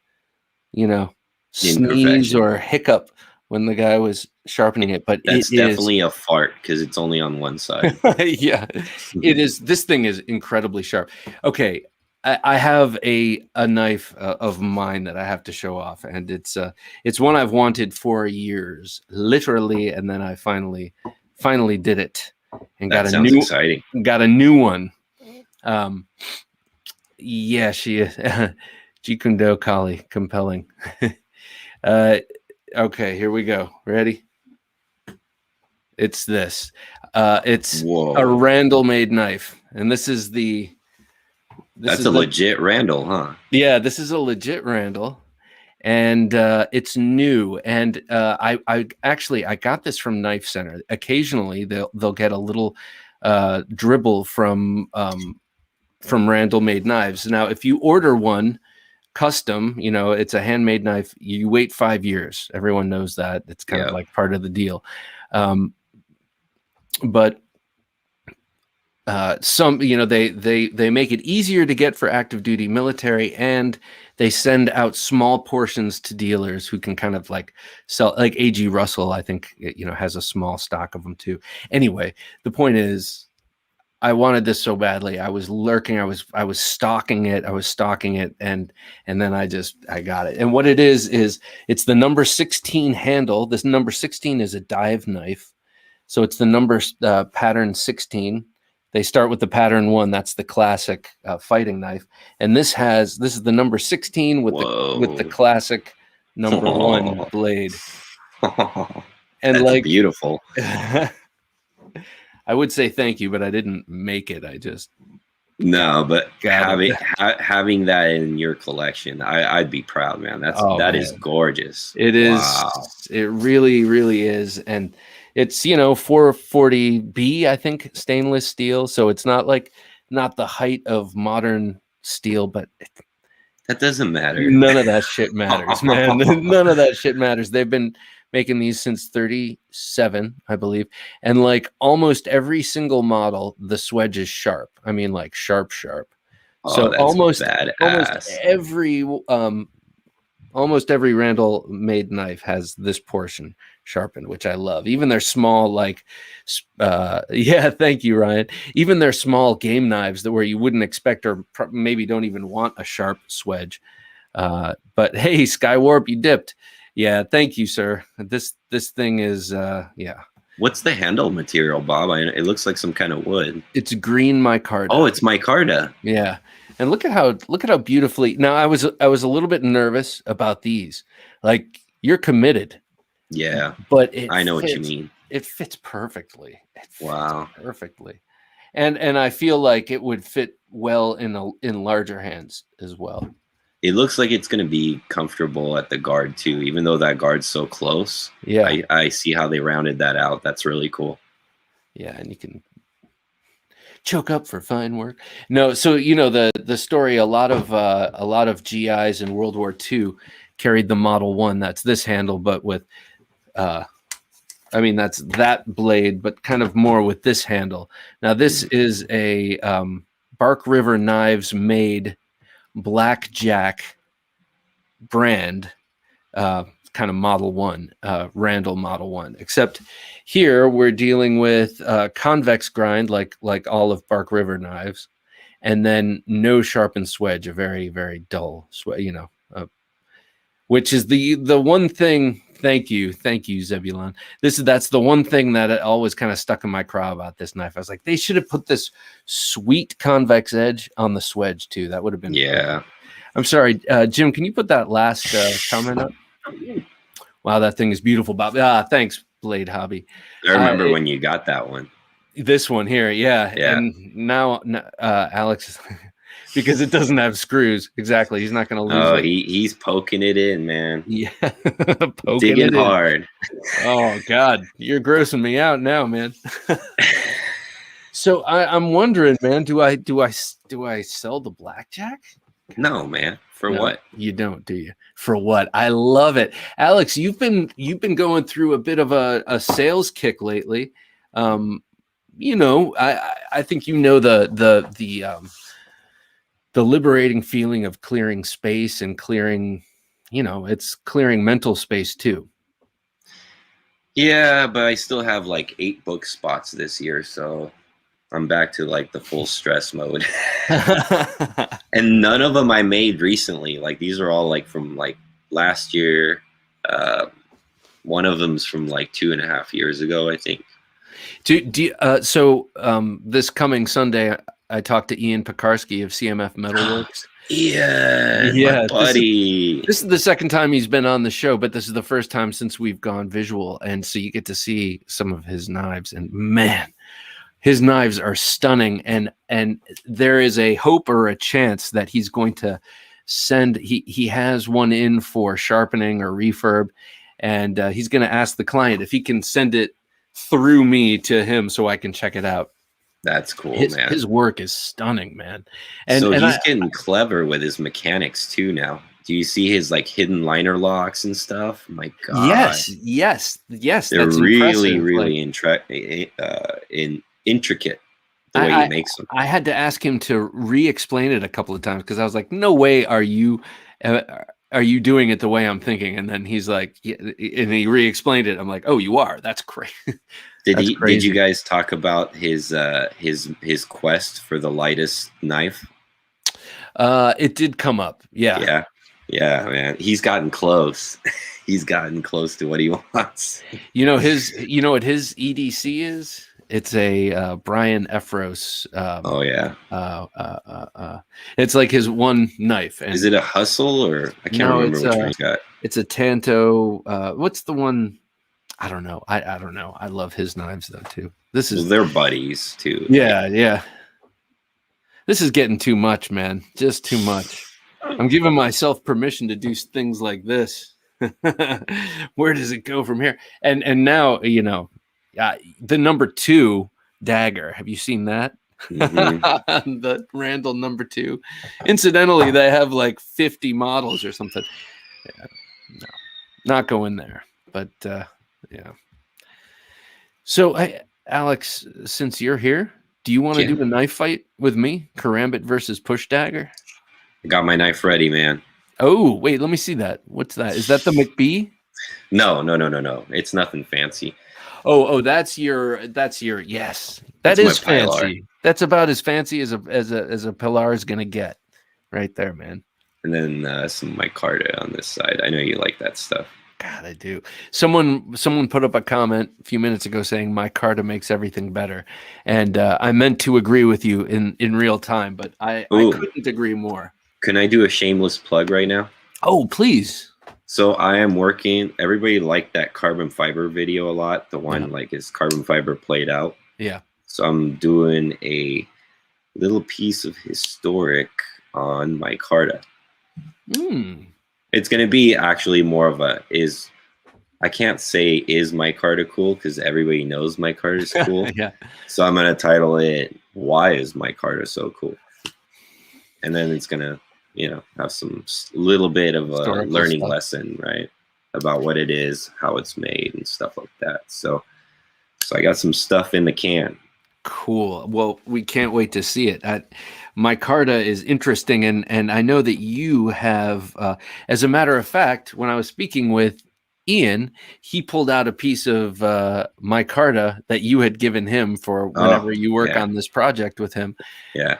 sneeze or hiccup when the guy was sharpening it, but that's definitely a fart because it's only on one side. Yeah, it is. This thing is incredibly sharp. Okay. I have a knife of mine that I have to show off, and it's one I've wanted for years, literally, and then I finally did it and got a new one. Yeah, she is. Jeet Kune Do Kali, compelling. Okay, here we go. Ready? It's this. It's a Randall made knife, and this is the. That's a legit Randall, huh? Yeah, this is a legit Randall, and it's new. And I got this from Knife Center. Occasionally, they'll get a little dribble from Randall made knives. Now, if you order one custom, it's a handmade knife. You wait 5 years. Everyone knows that. It's kind of like part of the deal. But some, they make it easier to get for active duty military, and they send out small portions to dealers who can kind of like sell, like AG Russell, I think, has a small stock of them too. Anyway, the point is, I wanted this so badly. I was lurking. I was stalking it. And then I got it. And what it is it's the number 16 handle. This number 16 is a dive knife. So it's the number pattern 16. They start with the pattern 1. That's the classic fighting knife, and this is the number 16 with the classic number 1 blade. And that's beautiful. I would say thank you, but I didn't make it. I just but having that in your collection, I'd be proud, man. That is gorgeous. It is. Wow. It really, really is, and. It's 440B, I think, stainless steel. So it's not the height of modern steel, but that doesn't matter. None of that shit matters, man. None of that shit matters. They've been making these since 37, I believe, and like almost every single model, the swedge is sharp. I mean, like sharp. So almost every Randall made knife has this portion sharpened, which I love. Even their small, thank you, Ryan. Even their small game knives where you wouldn't expect or maybe don't even want a sharp swedge. But hey, Skywarp, you dipped. Yeah, thank you, sir. This thing is, What's the handle material, Bob? It looks like some kind of wood. It's green micarta. Oh, it's micarta. Yeah. And look at how beautifully. Now I was a little bit nervous about these. Like, you're committed. Yeah. But I know what you mean. It fits perfectly. Wow. Perfectly. And I feel like it would fit well in larger hands as well. It looks like it's going to be comfortable at the guard too, even though that guard's so close. Yeah. I see how they rounded that out. That's really cool. Yeah, and you can choke up for fine work. No, so the story. A lot of GIs in World War II carried the Model 1. That's this handle, but with, that's that blade, but kind of more with this handle. Now this is a Bark River Knives made Blackjack brand, kind of Model 1, Randall Model 1, except here we're dealing with convex grind like all of Bark River knives, and then no sharpened swedge, a very, very dull swedge, which is the one thing. Thank you, Zebulon. That's the one thing that always kind of stuck in my craw about this knife. I was like, they should have put this sweet convex edge on the swedge too. That would have been perfect. I'm sorry, Jim. Can you put that last comment up? Wow, that thing is beautiful, Bob. Thanks, Blade Hobby. I remember when you got that one. This one here, yeah. And now Alex, because it doesn't have screws. Exactly. He's not going to lose it. He's poking it in, man. Yeah. Digging hard. Oh, God. You're grossing me out now, man. So I'm wondering, man, do I sell the Blackjack? No, man. For what? You don't, do you? For what? I love it. Alex, you've been going through a bit of a sales kick lately. I think the liberating feeling of clearing space and clearing, it's clearing mental space too. Yeah, but I still have like 8 book spots this year, so I'm back to like the full stress mode. And none of them I made recently. Like, these are all like from like last year. One of them's from like 2.5 years ago, I think. This coming Sunday, I talked to Ian Picarski of Cmf Metalworks. Yeah, my buddy. This is the second time he's been on the show, but this is the first time since we've gone visual, and so you get to see some of his knives. And man, his knives are stunning, and there is a hope or a chance that he's going to send. He has one in for sharpening or refurb, and he's going to ask the client if he can send it through me to him so I can check it out. That's cool, man. His work is stunning, man. And he's getting clever with his mechanics too now. Do you see his like hidden liner locks and stuff? My God. Yes. They're really intricate the way he makes them. I had to ask him to re-explain it a couple of times because I was like, "No way are you doing it the way I'm thinking?" And then he's like, and he re-explained it. I'm like, "Oh, you are. That's great." Did you guys talk about his quest for the lightest knife? It did come up. Yeah, man. He's gotten close. He's gotten close to what he wants. You know what his EDC is? It's a Brian Efros. It's like his one knife. And is it a Hustle or I can't remember which one he got? It's a Tanto. What's the one? I don't know. I don't know. I love his knives though too. They're buddies too. Yeah. This is getting too much, man. Just too much. I'm giving myself permission to do things like this. Where does it go from here? And now, the number 2 Dagger. Have you seen that? Mm-hmm. The Randall number 2. Incidentally, they have like 50 models or something. Yeah, no, not going there. But yeah. So, Alex, since you're here, do you want to do a knife fight with me? Karambit versus Push Dagger? I got my knife ready, man. Oh, wait, let me see that. What's that? Is that the McBee? No. It's nothing fancy. Oh, that's your yes. That is fancy. That's about as fancy as a Pilar is gonna get. Right there, man. And then some micarta on this side. I know you like that stuff. God, I do. Someone put up a comment a few minutes ago saying micarta makes everything better, and I meant to agree with you in real time, but I couldn't agree more. Can I do a shameless plug right now? Oh, please. So I am working. Everybody liked that carbon fiber video a lot. The one like is carbon fiber played out. Yeah. So I'm doing a little piece of historic on micarta. It's going to be actually more of a I can't say is micarta cool because everybody knows micarta is cool. Yeah. So I'm going to title it "Why is micarta so cool?" And then it's going to, have some little bit of a learning lesson, right, about what it is, how it's made, and stuff like that. So I got some stuff in the can. Cool. Well, we can't wait to see it. Micarta is interesting, and I know that you have, as a matter of fact, when I was speaking with Ian, he pulled out a piece of micarta that you had given him for whenever you work on this project with him. Yeah.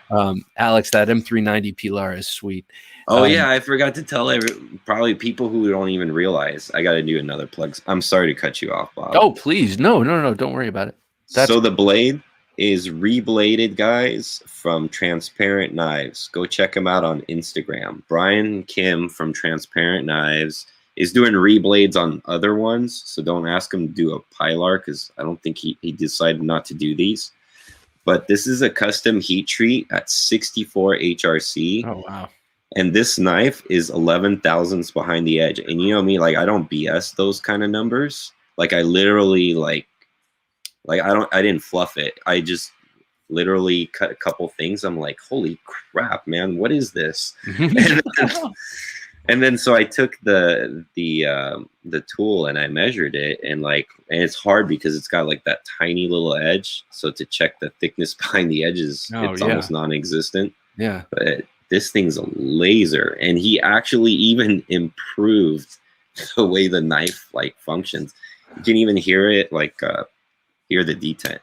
Alex, that M390 Pilar is sweet. Oh, yeah, I forgot to tell probably people who don't even realize. I got to do another plug. I'm sorry to cut you off, Bob. Oh, please. No, don't worry about it. So the blade is rebladed, guys, from Transparent Knives. Go check him out on Instagram. Brian Kim from Transparent Knives is doing reblades on other ones, so don't ask him to do a Pilar because I don't think he decided not to do these. But this is a custom heat treat at 64 HRC. Oh, wow. And this knife is 11 thousandths behind the edge. And you know me, like I don't BS those kind of numbers. Like I literally like I didn't fluff it. I just literally cut a couple things. I'm like, holy crap, man, what is this? And then so I took the tool and I measured it, and it's hard because it's got like that tiny little edge. So to check the thickness behind the edges, it's almost non-existent. Yeah. But this thing's a laser, and he actually even improved the way the knife functions. You can even hear it hear the detent.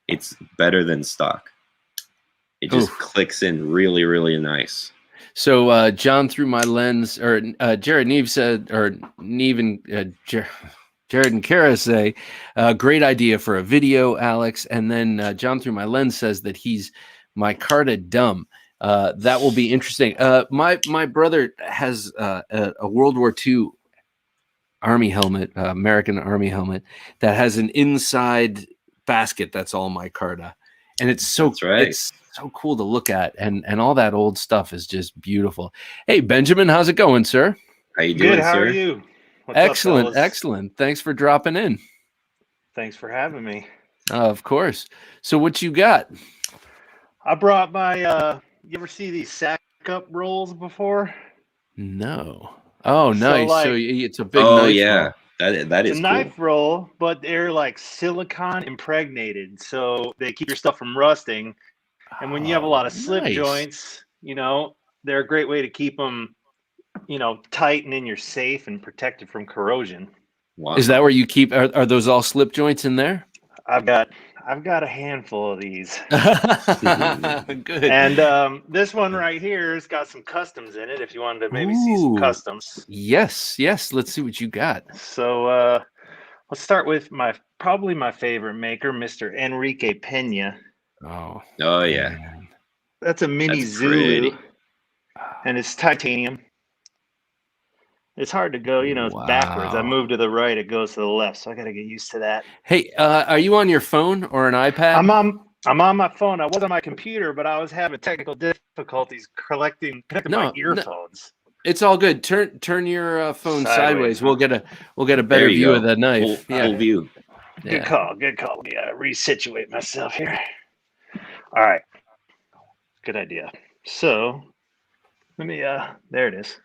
It's better than stock. It just clicks in really, really nice. So John through my lens, or Jared Neve said, or Neve and Jared and Kara say, great idea for a video, Alex. And then John through my lens says that he's micarta dumb. That will be interesting. My brother has a World War II Army helmet, American Army helmet, that has an inside basket that's all micarta, and it's so it's so cool to look at, and all that old stuff is just beautiful. Hey, Benjamin, how's it going, sir? How you doing, Good. How sir? are you? What's Excellent, up, fellas? excellent. Thanks for dropping in. Thanks for having me. Of course. So what you got? I brought my. You ever see these sack up rolls before? No. Oh, nice. So it's a big knife. Oh, yeah. Roll. That is a knife roll, but they're like silicone impregnated, so they keep your stuff from rusting. And when you have a lot of slip joints, they're a great way to keep them, tight and in your safe and protected from corrosion. Wow. Is that where you keep? Are those all slip joints in there? I've got a handful of these. Good. And this one right here has got some customs in it. If you wanted to maybe see some customs. Yes. Let's see what you got. So let's start with probably my favorite maker, Mr. Enrique Pena. Oh yeah. Man. That's a mini Zulu, and it's titanium. It's hard to go, it's backwards. I move to the right, it goes to the left, so I got to get used to that. Hey, are you on your phone or an iPad? I'm on my phone. I was on my computer, but I was having technical difficulties connecting my earphones. It's all good. Turn your phone sideways. We'll get a better view of the knife. Full view. Good call. Let me resituate myself here. All right. Good idea. So let me there it is.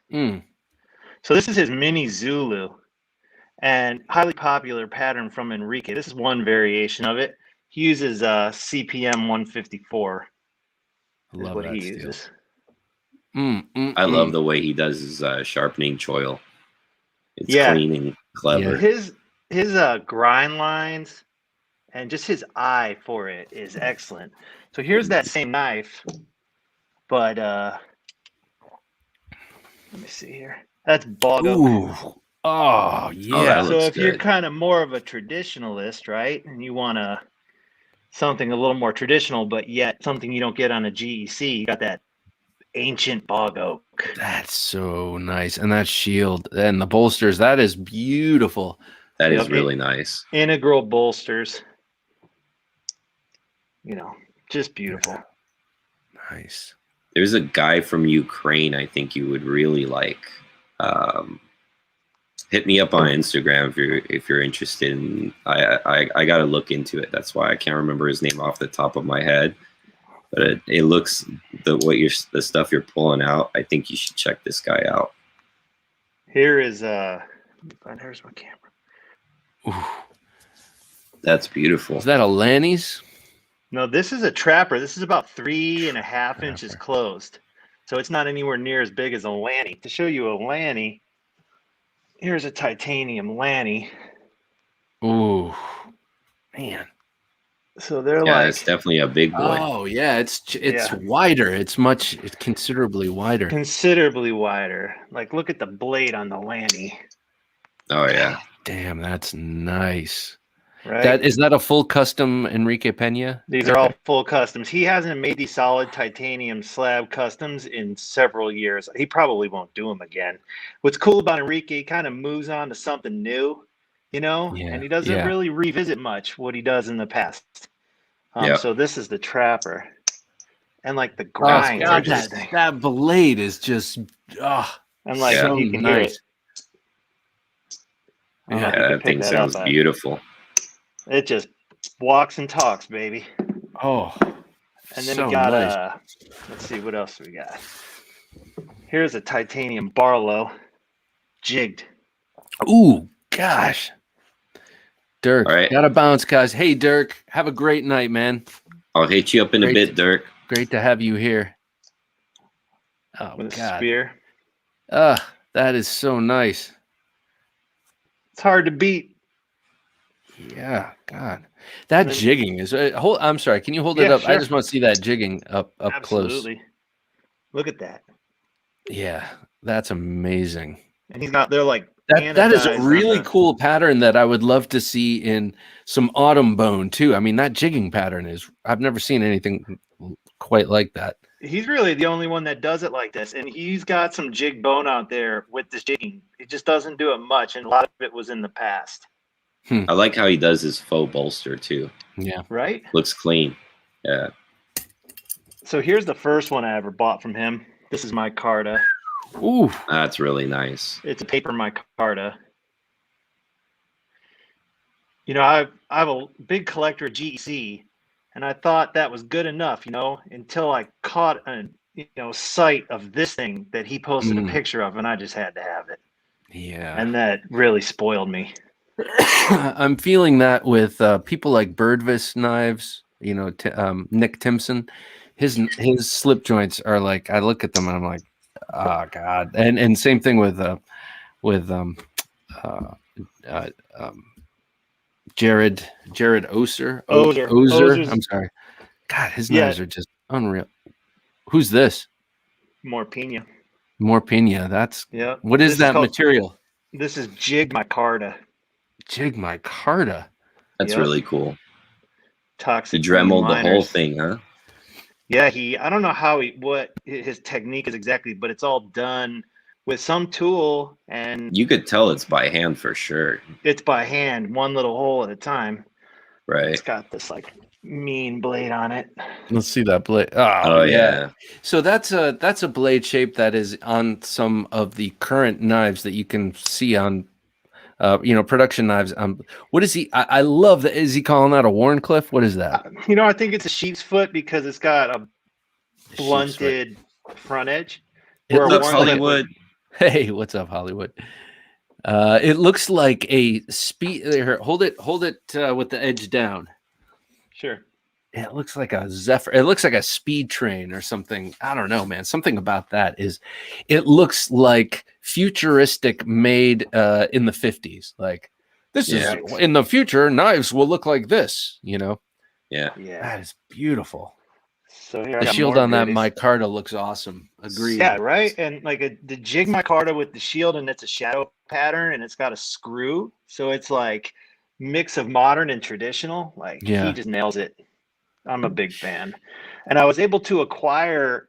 So this is his mini Zulu, and highly popular pattern from Enrique. This is one variation of it. He uses CPM 154. Is what he uses. I love the way he does his sharpening choil. It's clean and clever. Yeah. His grind lines and just his eye for it is excellent. So here's that same knife, but let me see here. That's Bog Oak. Oh, yeah. that So looks if you're good. kind of more of a traditionalist, right, and you want something a little more traditional, but yet something you don't get on a GEC, you got that ancient Bog Oak. That's so nice. And that shield and the bolsters, that is beautiful. That is really nice. Integral bolsters. You know, just beautiful. Nice. There's a guy from Ukraine I think you would really like. Hit me up on Instagram if you're interested. In, I got to look into it. That's why I can't remember his name off the top of my head. But it looks the stuff you're pulling out. I think you should check this guy out. Here is here's my camera. Ooh. That's beautiful. Is that a Lanny's? No, this is a trapper. This is about 3.5 inches closed. So it's not anywhere near as big as a Lanny. To show you a Lanny, here's a titanium Lanny. Ooh, man. So they're it's definitely a big boy. Oh yeah, it's wider. It's considerably wider. Considerably wider. Like look at the blade on the Lanny. Oh yeah. Damn, that's nice. Right. Is that a full custom Enrique Pena? These are all full customs. He hasn't made these solid titanium slab customs in several years. He probably won't do them again. What's cool about Enrique, he kind of moves on to something new, and he doesn't really revisit much what he does in the past. So this is the trapper. And like the grinds are just that blade is just and like you can hear it. Yeah, that thing sounds beautiful. It just walks and talks, baby. Oh. And then we got let's see what else we got. Here's a titanium Barlow jigged. Ooh, gosh. Dirk, all right. Gotta bounce, guys. Hey, Dirk, have a great night, man. I'll hit you up in a bit, Dirk. Great to have you here. Oh, with God. A spear. That is so nice. It's hard to beat. Yeah, God. That jigging is I'm sorry, can you hold it up? Sure. I just want to see that jigging up Absolutely. Close. Look at that. Yeah, that's amazing. And he's not there like that is a really cool pattern that I would love to see in some autumn bone too. I mean, that jigging pattern I've never seen anything quite like that. He's really the only one that does it like this. And he's got some jig bone out there with this jigging. He just doesn't do it much. And a lot of it was in the past. I like how he does his faux bolster too. Yeah. Right? Looks clean. Yeah. So here's the first one I ever bought from him. This is my Carta. Ooh. That's really nice. It's a paper micarta. I have a big collector of GEC, and I thought that was good enough, until I caught a sight of this thing that he posted a picture of, and I just had to have it. Yeah. And that really spoiled me. I'm feeling that with people like Birdvis knives, Nick Timpson. His slip joints are like, I look at them and I'm like, oh God. And same thing with Jared Oser. I'm sorry. God, his knives are just unreal. Who's this? More Pena. That's what is that material? This is Jig Micarta. Jig Micarta. That's really cool. Toxic. He dremeled the whole thing, huh? Yeah, I don't know what his technique is exactly, but it's all done with some tool, and you could tell it's by hand for sure. It's by hand, one little hole at a time. Right. It's got this like mean blade on it. Let's see that blade. Oh yeah. So that's a blade shape that is on some of the current knives that you can see on production knives. What is he? I love that. Is he calling that a Warncliffe? What is that? I think it's a sheep's foot because it's got a blunted front edge. It looks Hollywood. Hey, what's up, Hollywood? It looks like a speed. Here, hold it with the edge down. Sure. It looks like a Zephyr. It looks like a speed train or something. I don't know, man. Something about that it looks like futuristic made in the 50s. Like this is in the future, knives will look like this, Yeah. That is beautiful. So here I The got shield more on that goodies. micarta looks awesome. Agreed. Yeah, right. And like the jig micarta with the shield, and it's a shadow pattern, and it's got a screw, so it's like mix of modern and traditional. Like he just nails it. I'm a big fan, and I was able to acquire,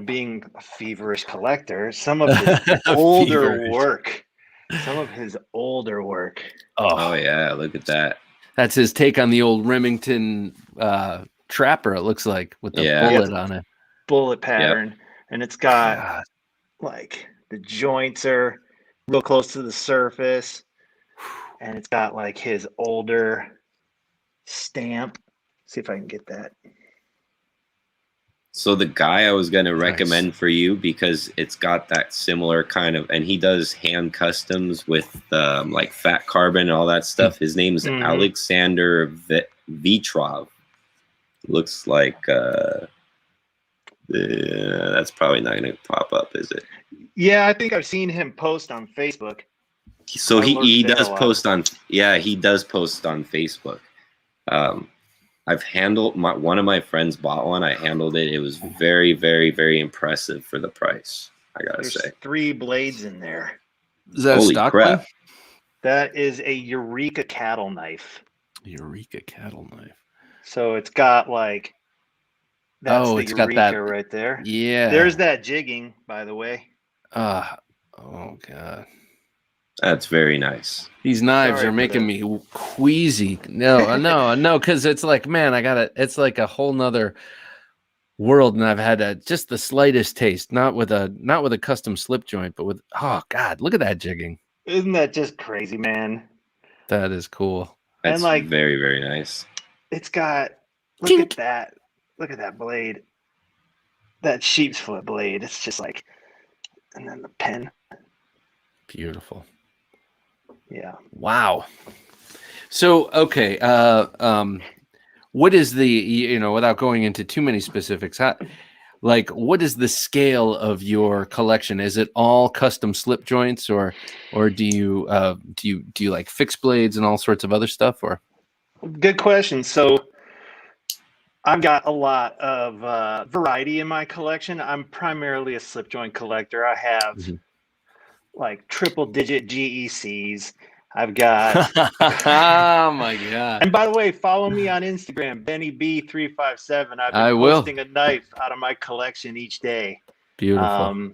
being a feverish collector, some of his older work. Some of his older work. Oh yeah, look at that. That's his take on the old Remington Trapper, it looks like, with the bullet on it. Bullet pattern. And it's got like the joints are real close to the surface. And it's got like his older stamp. See if I can get that. So the guy I was going to recommend for you, because it's got that similar kind of, and he does hand customs with like fat carbon and all that stuff. His name is Alexander Vitrov. Looks like that's probably not going to pop up, is it? Yeah, I think I've seen him post on Facebook. So he does post on, he does post on Facebook. I've handled one of my friends bought one. I handled it. It was very, very, very impressive for the price. I gotta say, 3 blades in there. Is that holy a stock crap? one? That is a Eureka cattle knife. Eureka cattle knife. So it's got like that's the it's Eureka got that right there. Yeah. There's that jigging, by the way. Oh god. That's very nice. These knives are making me queasy. No, because it's like, man, it's like a whole nother world, and I've had just the slightest taste, not with a custom slip joint, but with god, look at that jigging. Isn't that just crazy, man? That is cool. That's and like very, very nice. It's got look at that blade. That sheep's foot blade. It's just like, and then the pen. Beautiful. Yeah. Wow. So, okay. What is the, without going into too many specifics, what is the scale of your collection? Is it all custom slip joints, or do you like fixed blades and all sorts of other stuff? Or good question. So I've got a lot of variety in my collection. I'm primarily a slip joint collector. I have like triple digit GECs. I've got oh my god. And by the way, follow me on Instagram, BennyB357. I've been posting a knife out of my collection each day. Beautiful.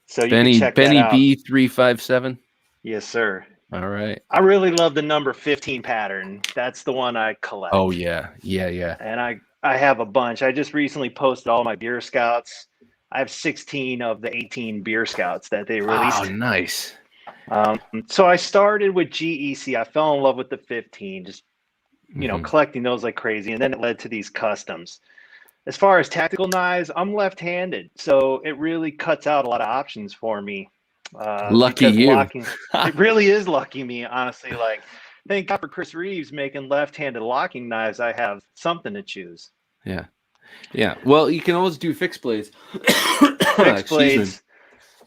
So you can check that out. BennyB357. Yes, sir. All right. I really love the number 15 pattern. That's the one I collect. Oh yeah. And I have a bunch. I just recently posted all my beer scouts. I have 16 of the 18 beer scouts that they released. Oh, nice. So I started with GEC. I fell in love with the 15, just, collecting those like crazy. And then it led to these customs. As far as tactical knives, I'm left-handed. So it really cuts out a lot of options for me. Lucky you. It really is lucky me, honestly. Like, thank God for Chris Reeves making left-handed locking knives. I have something to choose. Yeah. Well, you can always do fixed blades. Fixed blades.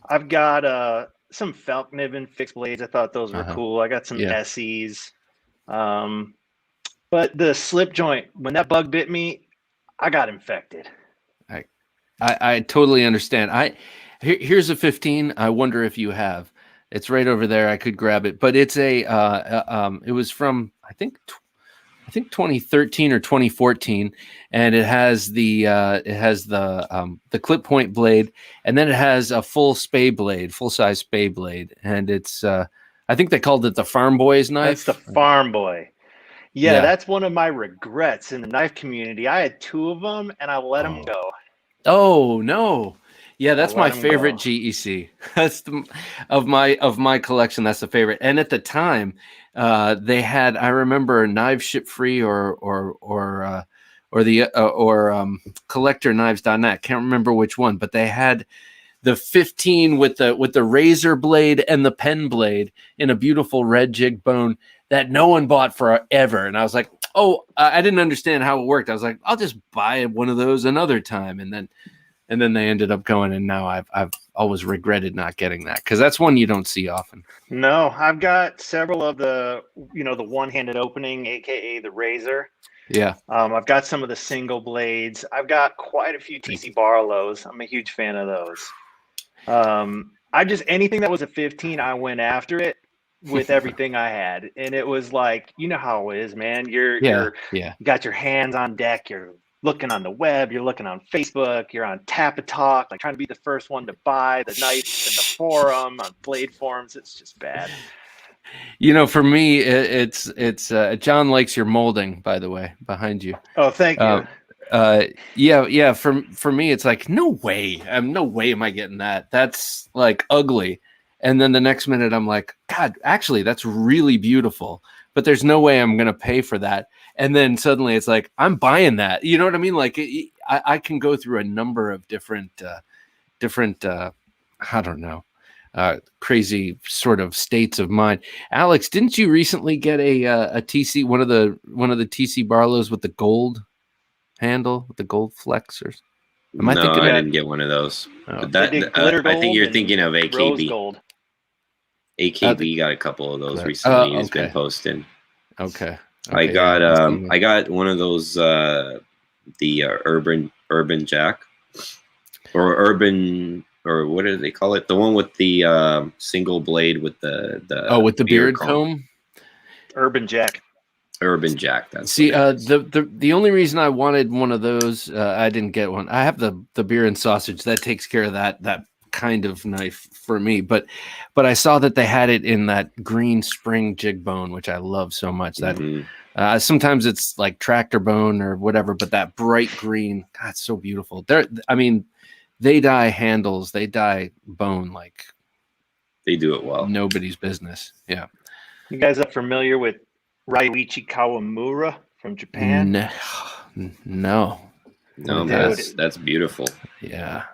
I've got some Falkniven fixed blades. I thought those were cool. I got some SEs. But the slip joint, when that bug bit me, I got infected. I totally understand. Here's a 15. I wonder if you have. It's right over there. I could grab it, but it's it was from I think 2013 or 2014, and it has the clip point blade, and then it has a full size spay blade, and it's I think they called it the Farm Boy's knife. That's the Farm Boy. Yeah, that's one of my regrets in the knife community. I had 2 of them, and I let them go. Oh no. Yeah, that's my favorite GEC. That's of my collection. That's the favorite. And at the time, they had, I remember, Knives Ship Free or collectorknives.net. Can't remember which one, but they had the 15 with the razor blade and the pen blade in a beautiful red jig bone that no one bought forever. And I was like, I didn't understand how it worked. I was like, I'll just buy one of those another time, and then they ended up going, and now I've always regretted not getting that, because that's one you don't see often. No, I've got several of the the one-handed opening, aka the razor. Yeah. I've got some of the single blades. I've got quite a few TC Barlows. I'm a huge fan of those. I just anything that was a 15, I went after it with everything I had, and it was like, you know how it is, man. You got your hands on deck. You're looking on the web. You're looking on Facebook. You're on Tap-A-Talk, like trying to be the first one to buy the knife in the forum on blade forums. It's just bad. You know, for me, it's John likes your molding, by the way, behind you. Oh, thank you. Yeah. For me, it's like, no way am I getting that. That's like ugly. And then the next minute I'm like, God, actually, that's really beautiful. But there's no way I'm gonna pay for that. And then suddenly it's like, I'm buying that. You know what I mean? Like I can go through a number of different I don't know, crazy sort of states of mind. Alex, didn't you recently get a TC, one of the TC Barlows with the gold handle, with the gold flexors? I didn't get one of those. Oh. I think you're thinking of AKB. Rose gold. AKB got a couple of those recently. He's been posting. Okay. I got one of those the urban jack or urban, or what do they call it? The one with the single blade with the with the beard comb. Urban jack. Urban jack. That's the only reason I wanted one of those, I didn't get one. I have the beer and sausage that takes care of that kind of knife for me, but I saw that they had it in that green spring jig bone, which I love so much. That sometimes it's like tractor bone or whatever, but that bright green, God, it's so beautiful. They dye handles, they dye bone like they do it well. Nobody's business. Yeah. You guys are familiar with Ryuichi Kawamura from Japan? No, that's beautiful. Yeah.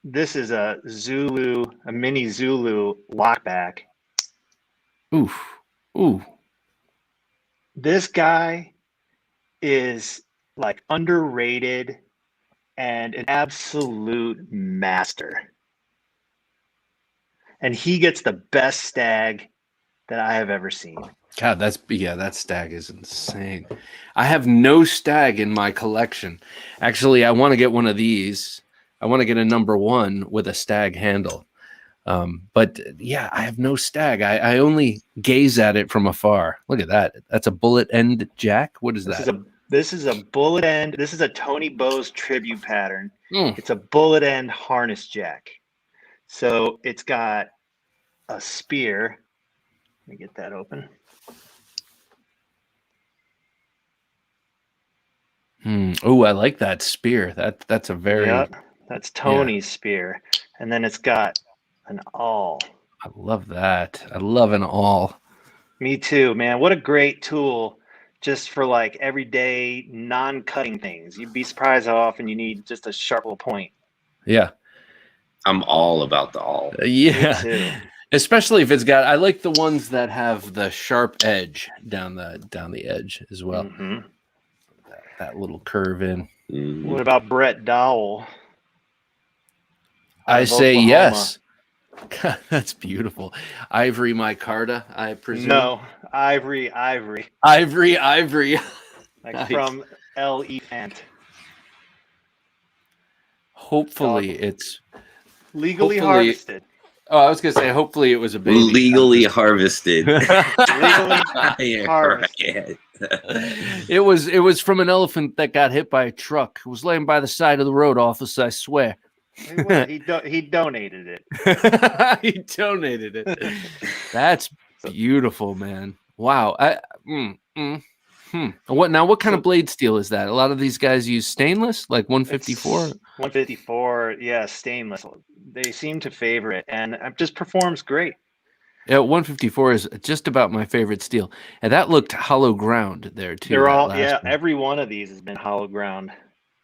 This is a mini Zulu lockback. Ooh. This guy is like underrated and an absolute master. And he gets the best stag that I have ever seen. God, that stag is insane. I have no stag in my collection. Actually, I want to get one of these. I want to get a number 1 with a stag handle. But yeah, I have no stag. I only gaze at it from afar. Look at that. That's a bullet end jack. What is that? This is a bullet end. This is a Tony Bowes tribute pattern. It's a bullet end harness jack. So it's got a spear. Let me get that open. Oh, I like that spear. That's a very... Yep, that's Tony's spear. And then it's got an awl. I love that. I love an awl. Me too, man. What a great tool just for like everyday non-cutting things. You'd be surprised how often you need just a sharp little point. Yeah. I'm all about the awl. Yeah. Especially if it's got, I like the ones that have the sharp edge down the edge as well. Mm-hmm. That little curve in. Mm-hmm. What about Brett Dowell? I say Oklahoma. Yes. God, that's beautiful. Ivory micarta, I presume. No, ivory. Ivory. Like nice. From Elephant. Hopefully it's legally harvested. Oh, I was gonna say hopefully it was a baby. Legally harvested. Legally harvested. It was from an elephant that got hit by a truck. It was laying by the side of the road, officer, I swear. He donated it. He donated it. That's beautiful, man. Wow. What kind of blade steel is that? A lot of these guys use stainless, like 154. 154, yeah, stainless. They seem to favor it, and it just performs great. Yeah, 154 is just about my favorite steel, and that looked hollow ground there too. They're all every one of these has been hollow ground.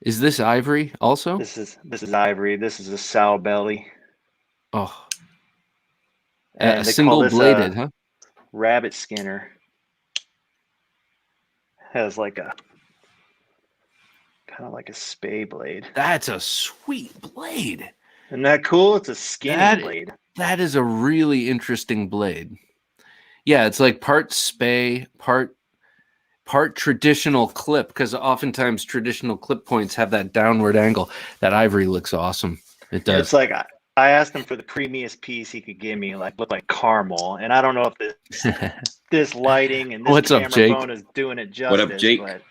Is this ivory also? This is ivory. This is a sow belly. Oh, a single bladed, huh? Rabbit skinner. Has like a kind of like a spay blade. That's a sweet blade. Isn't that cool? It's a skinny blade. That is a really interesting blade. Yeah, it's like part spay, part. part traditional clip, because oftentimes traditional clip points have that downward angle. That ivory looks awesome. It does. It's like I asked him for the creamiest piece he could give me, like look like caramel, and I don't know if this lighting and this What's camera up, Jake? phone is doing it justice. What up, Jake? But,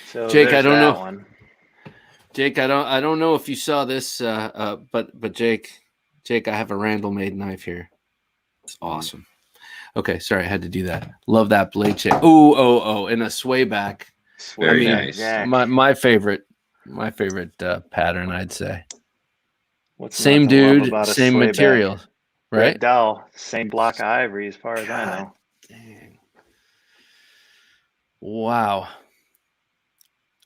so Jake, I don't know. One. Jake, I don't know if you saw this, but Jake, I have a Randall made knife here. It's awesome. Okay, sorry, I had to do that. Love that blade shape. Oh, and a sway back. Very nice. My favorite pattern, I'd say. What's same dude, same material, right? Red dowel, same block of ivory, as far as I know. Dang. Wow.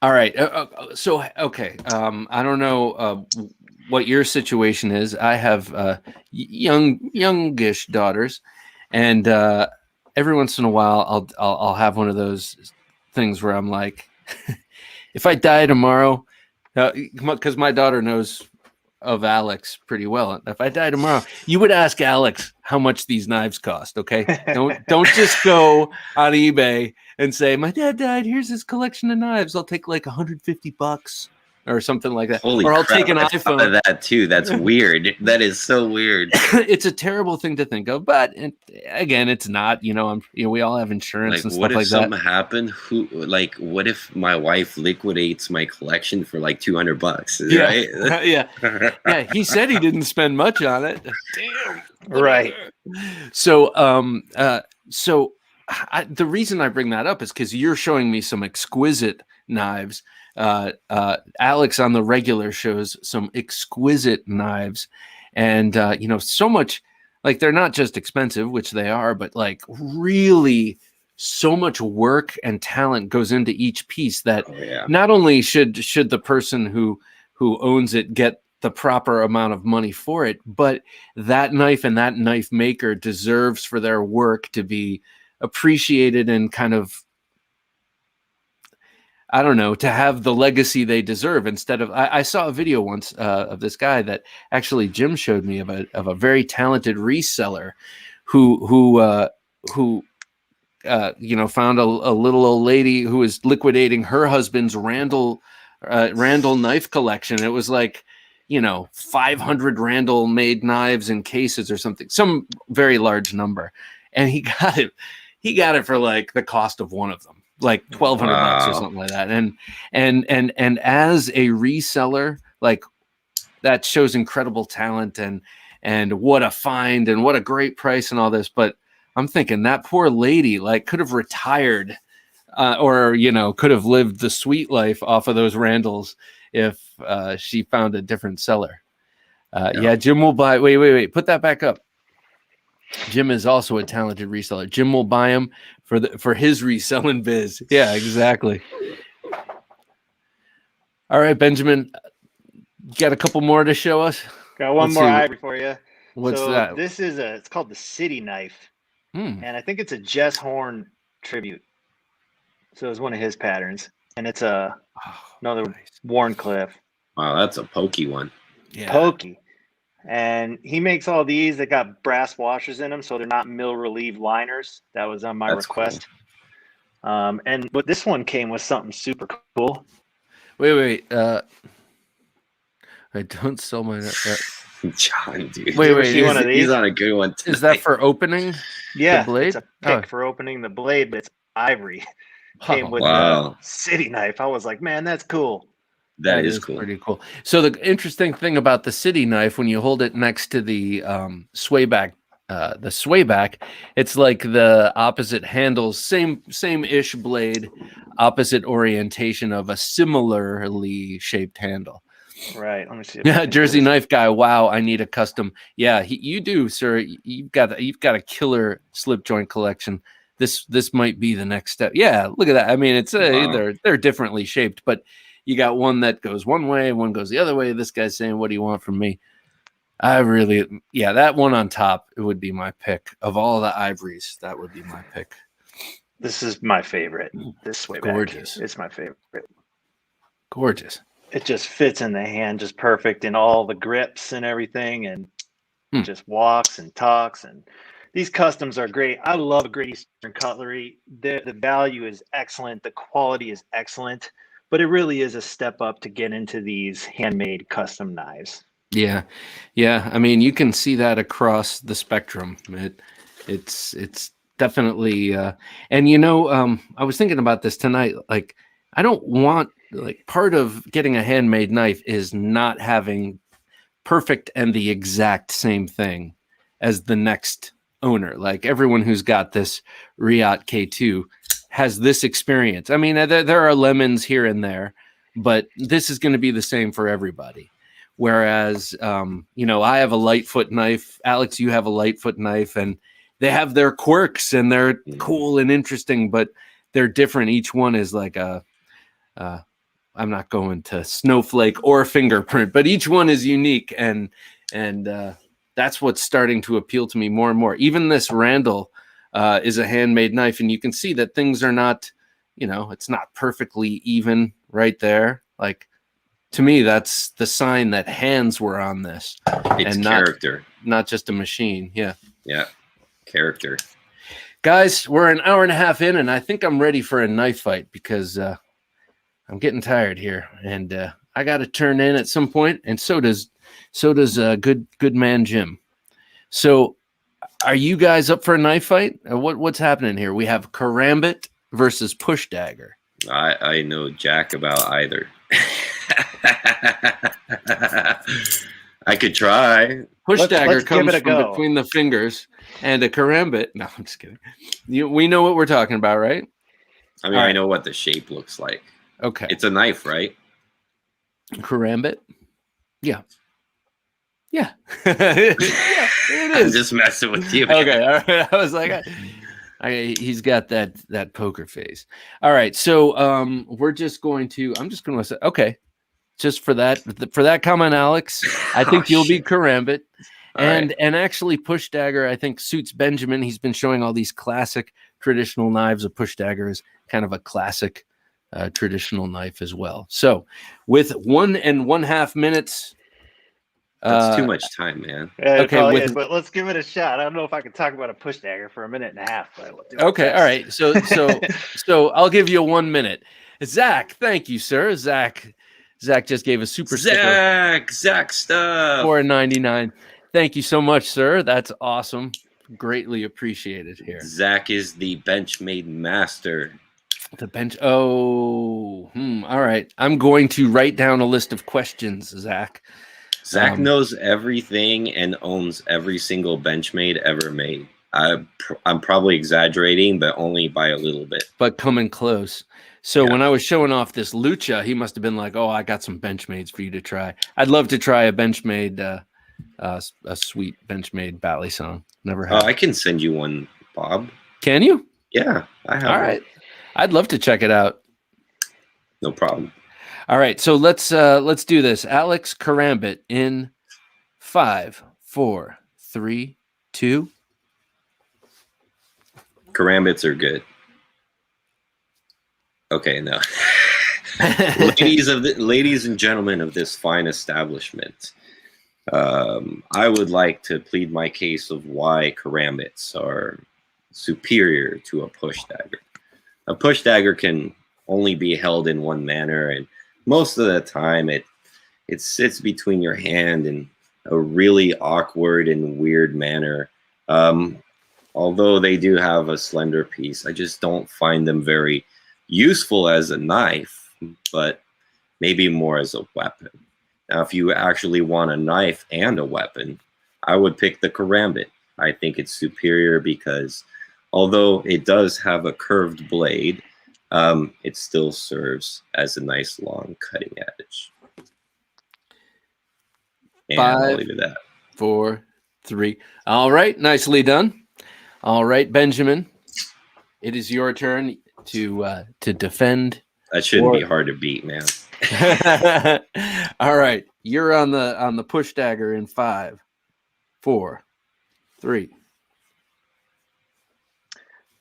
All right. Okay. I don't know what your situation is. I have youngish daughters, and every once in a while, I'll have one of those things where I'm like, if I die tomorrow, because my daughter knows of Alex pretty well. If I die tomorrow, you would ask Alex how much these knives cost. Okay, don't just go on eBay and say my dad died. Here's his collection of knives. I'll take like $150 or something like that. Holy or I'll crap, take an I iPhone. thought of that too. That's weird. That is so weird. It's a terrible thing to think of, but again, it's not. We all have insurance and stuff like that. What if something happened? What if my wife liquidates my collection for like $200? Yeah. Right? Yeah. He said he didn't spend much on it. Damn. Right. So, the reason I bring that up is because you're showing me some exquisite knives. Alex on the regular shows some exquisite knives, and so much, like, they're not just expensive, which they are, but like really so much work and talent goes into each piece that not only should the person who owns it get the proper amount of money for it, but that knife and that knife maker deserves for their work to be appreciated and kind of, I don't know, to have the legacy they deserve. Instead of, I saw a video once of this guy that actually Jim showed me of a very talented reseller who found a little old lady who was liquidating her husband's Randall knife collection. It was like, 500 Randall made knives and cases or something, some very large number, and he got it for like the cost of one of them, like $1,200 or something like that. And as a reseller, like, that shows incredible talent and what a find and what a great price and all this. But I'm thinking that poor lady like could have retired or could have lived the sweet life off of those Randalls if she found a different seller. Yeah, Jim will buy. Wait, put that back up. Jim is also a talented reseller. Jim will buy them for his reselling biz. Yeah, exactly. All right, Benjamin, you got a couple more to show us? Got one more ivory for you. What's that? This is it's called the City Knife, and I think it's a Jess Horn tribute. So it's one of his patterns, and it's another Warncliffe. Wow, that's a pokey one. Yeah. Pokey. And he makes all these that got brass washers in them, so they're not mill relieved liners. That was on my request. Cool. But this one came with something super cool. Wait. I don't sell my. John, dude. Wait. He's on a good one tonight. Is that for opening? Yeah, the blade? It's a pick for opening the blade, but it's ivory. Came with the City Knife. I was like, man, that's cool. That is cool. Pretty cool. So the interesting thing about the City Knife, when you hold it next to the swayback, it's like the opposite handles, same-ish blade, opposite orientation of a similarly shaped handle. Right. Let me see. Yeah, Jersey Knife Guy. Wow, I need a custom. Yeah, you do, sir. You've got a killer slip joint collection. This might be the next step. Yeah, look at that. I mean, it's they're differently shaped, but you got one that goes one way, one goes the other way. This guy's saying, "What do you want from me?" That one on top, it would be my pick of all the ivories. That would be my pick. This is my favorite. This way gorgeous. It's my favorite. Gorgeous. It just fits in the hand just perfect in all the grips and everything, and just walks and talks. And these customs are great. I love Great Eastern cutlery. The value is excellent. The quality is excellent. But it really is a step up to get into these handmade custom knives. Yeah. Yeah. I mean, you can see that across the spectrum. It's definitely, and you know, I was thinking about this tonight. Like, I don't want, like, part of getting a handmade knife is not having perfect and the exact same thing as the next owner. Like, everyone who's got this Riot K2 has this experience. I mean, there are lemons here and there, but this is going to be the same for everybody. Whereas, you know, I have a Lightfoot knife. Alex, you have a Lightfoot knife, and they have their quirks and they're cool and interesting, but they're different. Each one is like I'm not going to snowflake or fingerprint, but each one is unique. And that's what's starting to appeal to me more and more. Even this Randall is a handmade knife, and you can see that things are not, you know, it's not perfectly even right there. Like, to me, that's the sign that hands were on this. It's and character. Not just a machine. Yeah. Yeah. Character. Guys, we're an hour and a half in, and I think I'm ready for a knife fight because I'm getting tired here, and I got to turn in at some point, and so does good man Jim. So, are you guys up for a knife fight? What's happening here? We have Karambit versus Push Dagger. I know jack about either. I could try. Push Dagger comes from between the fingers, and a Karambit. No, I'm just kidding. We know what we're talking about, right? I mean, I know what the shape looks like. Okay. It's a knife, right? Karambit? Yeah. Yeah. Yeah, it is. I'm just messing with you. Okay, all right. I was like, he's got that poker face. All right, so I'm just going to say, okay, just for that comment, Alex, I think you'll be Karambit. And actually, Push Dagger, I think, suits Benjamin. He's been showing all these classic traditional knives. A Push Dagger is kind of a classic traditional knife as well. So, with 1.5 minutes, that's too much time, man. Yeah, okay, but let's give it a shot. I don't know if I can talk about a Push Dagger for 1.5 minutes. But okay, all right. So I'll give you 1 minute. Zach, thank you, sir. Zach just gave a super Zach stuff $4.99. Thank you so much, sir. That's awesome. Greatly appreciated here. Zach is the Benchmade master. The bench. Oh, all right. I'm going to write down a list of questions, Zach. Zach knows everything and owns every single Benchmade ever made. I'm probably exaggerating, but only by a little bit. But coming close. So when I was showing off this Lucha, he must have been like, "Oh, I got some Benchmades for you to try." I'd love to try a Benchmade, a sweet Benchmade Bally song. Never had. I can send you one, Bob. Can you? Yeah, I have. All right. I'd love to check it out. No problem. All right, so let's do this. Alex Karambit in 5, 4, 3, 2. Karambits are good. Okay, no. ladies and gentlemen of this fine establishment, I would like to plead my case of why Karambits are superior to a Push Dagger. A Push Dagger can only be held in one manner, and most of the time it sits between your hand in a really awkward and weird manner. Although they do have a slender piece, I just don't find them very useful as a knife, but maybe more as a weapon. Now, if you actually want a knife and a weapon, I would pick the Karambit. I think it's superior because although it does have a curved blade, it still serves as a nice long cutting edge. And 5, I'll leave it at that. 4, 3. All right, nicely done. All right, Benjamin, it is your turn to defend. That shouldn't be hard to beat, man. All right, you're on the Push Dagger in 5, 4, 3.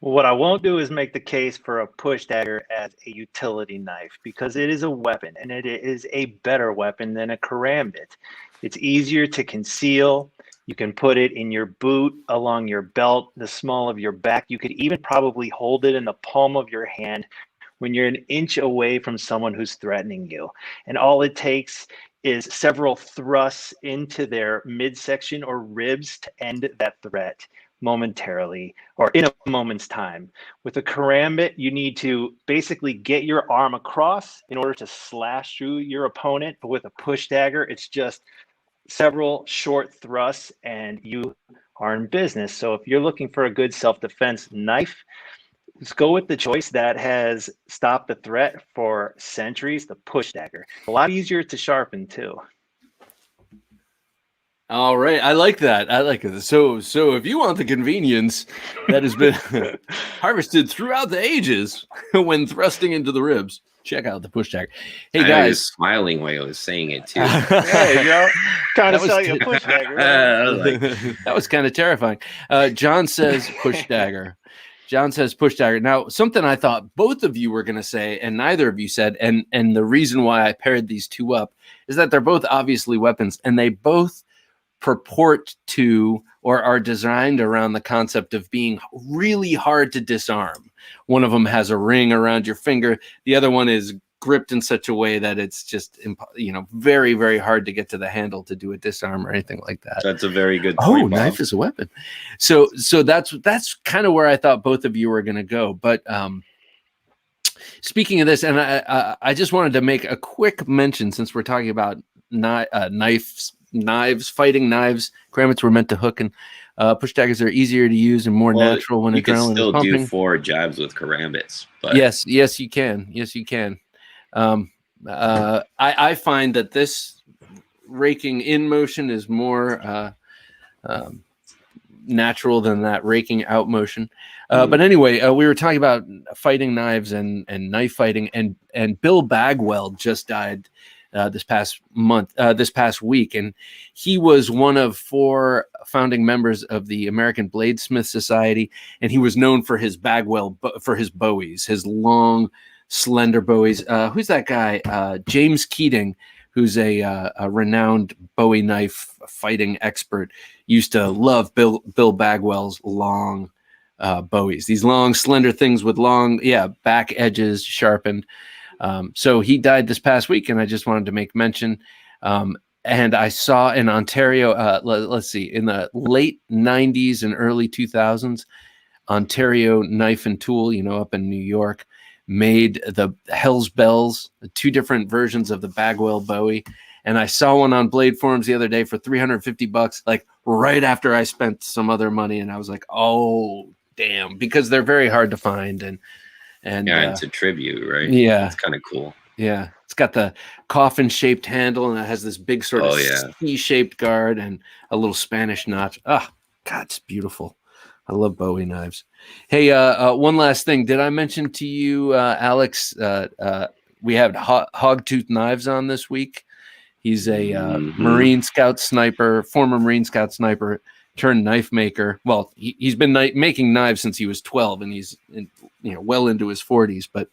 What I won't do is make the case for a Push Dagger as a utility knife because it is a weapon, and it is a better weapon than a Karambit. It's easier to conceal. You can put it in your boot, along your belt, the small of your back. You could even probably hold it in the palm of your hand when you're an inch away from someone who's threatening you. And all it takes is several thrusts into their midsection or ribs to end that threat momentarily or in a moment's time. With a karambit, you need to basically get your arm across in order to slash through your opponent. But with a push dagger, it's just several short thrusts and you are in business. So if you're looking for a good self-defense knife, let's go with the choice that has stopped the threat for centuries, the push dagger. A lot easier to sharpen too. All right, I like that. I like it. So if you want the convenience that has been harvested throughout the ages when thrusting into the ribs, check out the push dagger. Hey guys, I was smiling while I was saying it too. There you go. Trying to sell you a push dagger. That was kind of terrifying. John says push dagger. John says push dagger. Now, something I thought both of you were going to say, and neither of you said, and the reason why I paired these two up is that they're both obviously weapons, and they both purport to or are designed around the concept of being really hard to disarm. One of them has a ring around your finger. The other one is gripped in such a way that it's just, very, very hard to get to the handle to do a disarm or anything like that. That's a very good point. Oh, knife is a weapon. So that's kind of where I thought both of you were going to go. But speaking of this, and I just wanted to make a quick mention since we're talking about knives, fighting knives. Karambits were meant to hook, and push daggers are easier to use and more natural when adrenaline is pumping. You can still do 4 jabs with karambits. But yes, you can. Yes, you can. I find that this raking in motion is more natural than that raking out motion. But anyway, we were talking about fighting knives and knife fighting, and Bill Bagwell just died this past week, and he was one of 4 founding members of the American Bladesmith Society, and he was known for his bowies, his long, slender bowies. Who's that guy? James Keating, who's a renowned Bowie knife fighting expert, used to love Bill Bagwell's long bowies. These long, slender things with long, back edges sharpened. So he died this past week, and I just wanted to make mention. And I saw in Ontario, let's see, in the late 90s and early 2000s, Ontario Knife and Tool, up in New York, made the Hell's Bells, 2 different versions of the Bagwell Bowie. And I saw one on Blade Forums the other day for $350, like right after I spent some other money. And I was like, oh, damn, because they're very hard to find. And it's a tribute, right? Yeah. It's kind of cool. Yeah. It's got the coffin-shaped handle, and it has this big sort of C-shaped guard and a little Spanish notch. Oh, God, it's beautiful. I love Bowie knives. Hey, one last thing. Did I mention to you, Alex, we have Hogtooth Knives on this week? He's a Marine Scout sniper, former Marine Scout sniper turned knife maker. Well, he's been making knives since he was 12, and he's well into his 40s. But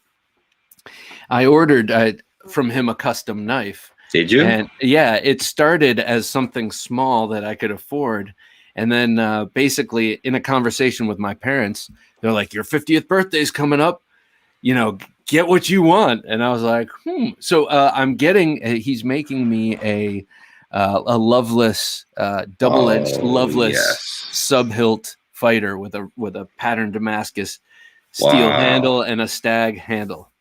I ordered from him a custom knife. Did you? And yeah, it started as something small that I could afford. And then basically in a conversation with my parents, they're like, your 50th birthday's coming up, get what you want. And I was like, So I'm he's making me a loveless, double-edged, loveless sub-hilt fighter with a patterned Damascus steel handle and a stag handle,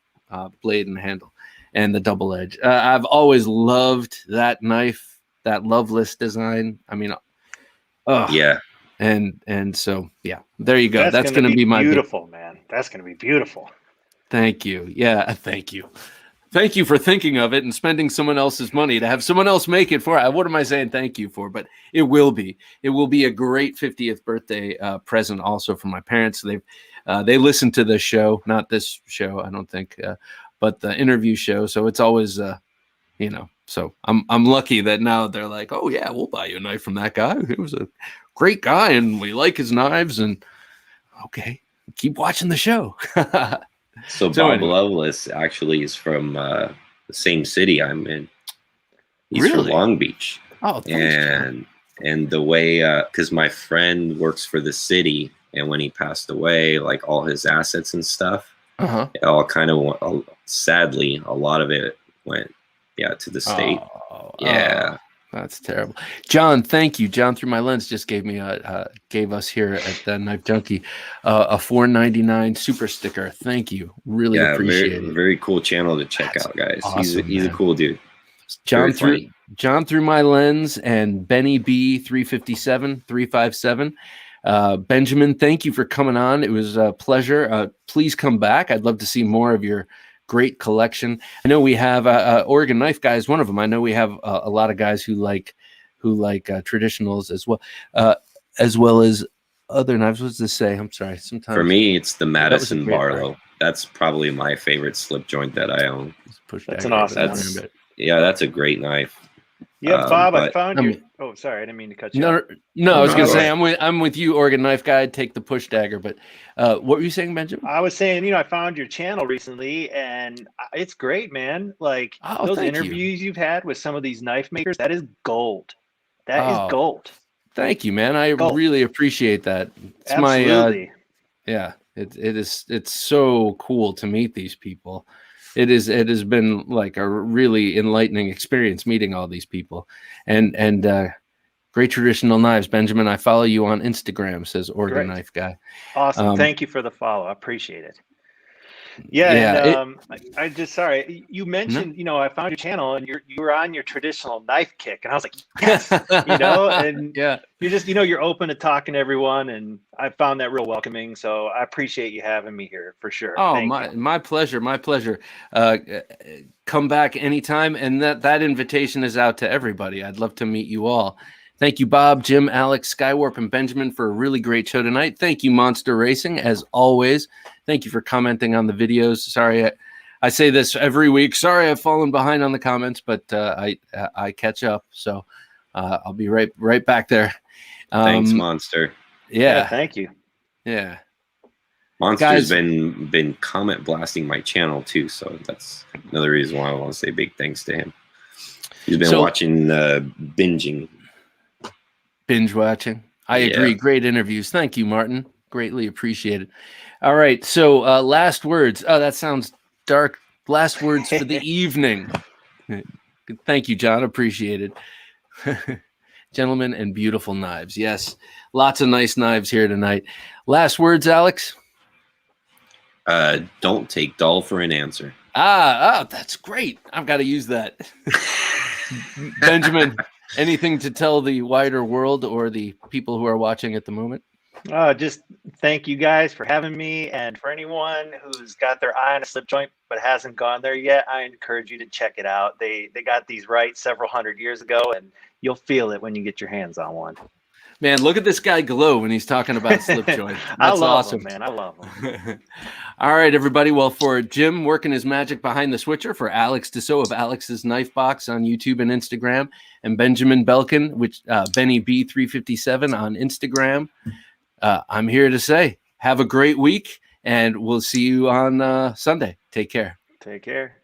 blade and handle, and the double edge. I've always loved that knife, that loveless design. I mean, and so there you go. That's going to be my beautiful, man. That's going to be beautiful. Thank you. Yeah, thank you. Thank you for thinking of it and spending someone else's money to have someone else make it for. What am I saying thank you for? But it will be a great 50th birthday present also from my parents. They listen to this show, not this show, I don't think, but the interview show. So it's always, so I'm lucky that now they're like, oh yeah, we'll buy you a knife from that guy. He was a great guy and we like his knives, and okay, keep watching the show. So Bob Lovelace actually is from the same city I'm in. He's from Long Beach. Oh, and And the way, because my friend works for the city, and when he passed away, like all his assets and stuff, it all kind of, sadly, a lot of it went, to the state. That's terrible. John, thank you. John Through My Lens just gave me gave us here at the Knife Junkie a $4.99 super sticker. Thank you. Really appreciate it. Very cool channel to check out, guys. Awesome, he's a cool dude. John Through My Lens and Benny B 357. Benjamin, thank you for coming on. It was a pleasure. Please come back. I'd love to see more of your great collection. I know we have Oregon Knife Guy is one of them. I know we have a lot of guys who like traditionals as well as other knives. What's this say? I'm sorry. Sometimes for me, it's the Madison Barlow. That's probably my favorite slip joint that I own. That's an awesome one. That's a great knife. Yeah, Bob, I found your. Oh, sorry, I didn't mean to cut you. No, I was going to say I'm with you, Oregon Knife Guy. Take the push dagger, but what were you saying, Benjamin? I was saying, I found your channel recently, and it's great, man. Like those interviews you've had with some of these knife makers, that is gold. That is gold. Thank you, man. I really appreciate that. It's Absolutely. It's so cool to meet these people. It has been like a really enlightening experience meeting all these people and great traditional knives. Benjamin, I follow you on Instagram, says Oregon Knife Guy. Awesome. Thank you for the follow. I appreciate it. And I just, sorry, you mentioned, I found your channel and you were on your traditional knife kick, and I was like, yes, and you're just, you're open to talking to everyone, and I found that real welcoming. So I appreciate you having me here for sure. Oh, my pleasure. My pleasure. Come back anytime. And that invitation is out to everybody. I'd love to meet you all. Thank you, Bob, Jim, Alex, Skywarp, and Benjamin for a really great show tonight. Thank you, Monster Racing, as always. Thank you for commenting on the videos. Sorry, I say this every week. Sorry, I've fallen behind on the comments, but I catch up. So I'll be right back there. Thanks, Monster. Yeah, thank you. Yeah, Monster's been comment blasting my channel too, so that's another reason why I want to say big thanks to him. He's been watching binge watching. I agree. Great interviews. Thank you, Martin. Greatly appreciated. All right. So last words. Oh, that sounds dark. Last words for the evening. Thank you, John. Appreciate it. Gentlemen and beautiful knives. Yes. Lots of nice knives here tonight. Last words, Alex? Don't take dull for an answer. That's great. I've got to use that. Benjamin, anything to tell the wider world or the people who are watching at the moment? Just thank you guys for having me, and for anyone who's got their eye on a slip joint but hasn't gone there yet, I encourage you to check it out. They got these right several hundred years ago, and you'll feel it when you get your hands on one. Man, look at this guy glow when he's talking about slip joint. That's awesome, man. I love him. All right, everybody. Well, for Jim working his magic behind the switcher, for Alex Tissot of Alex's Knife Box on YouTube and Instagram, and Benjamin Belkin, Benny B357 on Instagram, I'm here to say have a great week, and we'll see you on Sunday. Take care. Take care.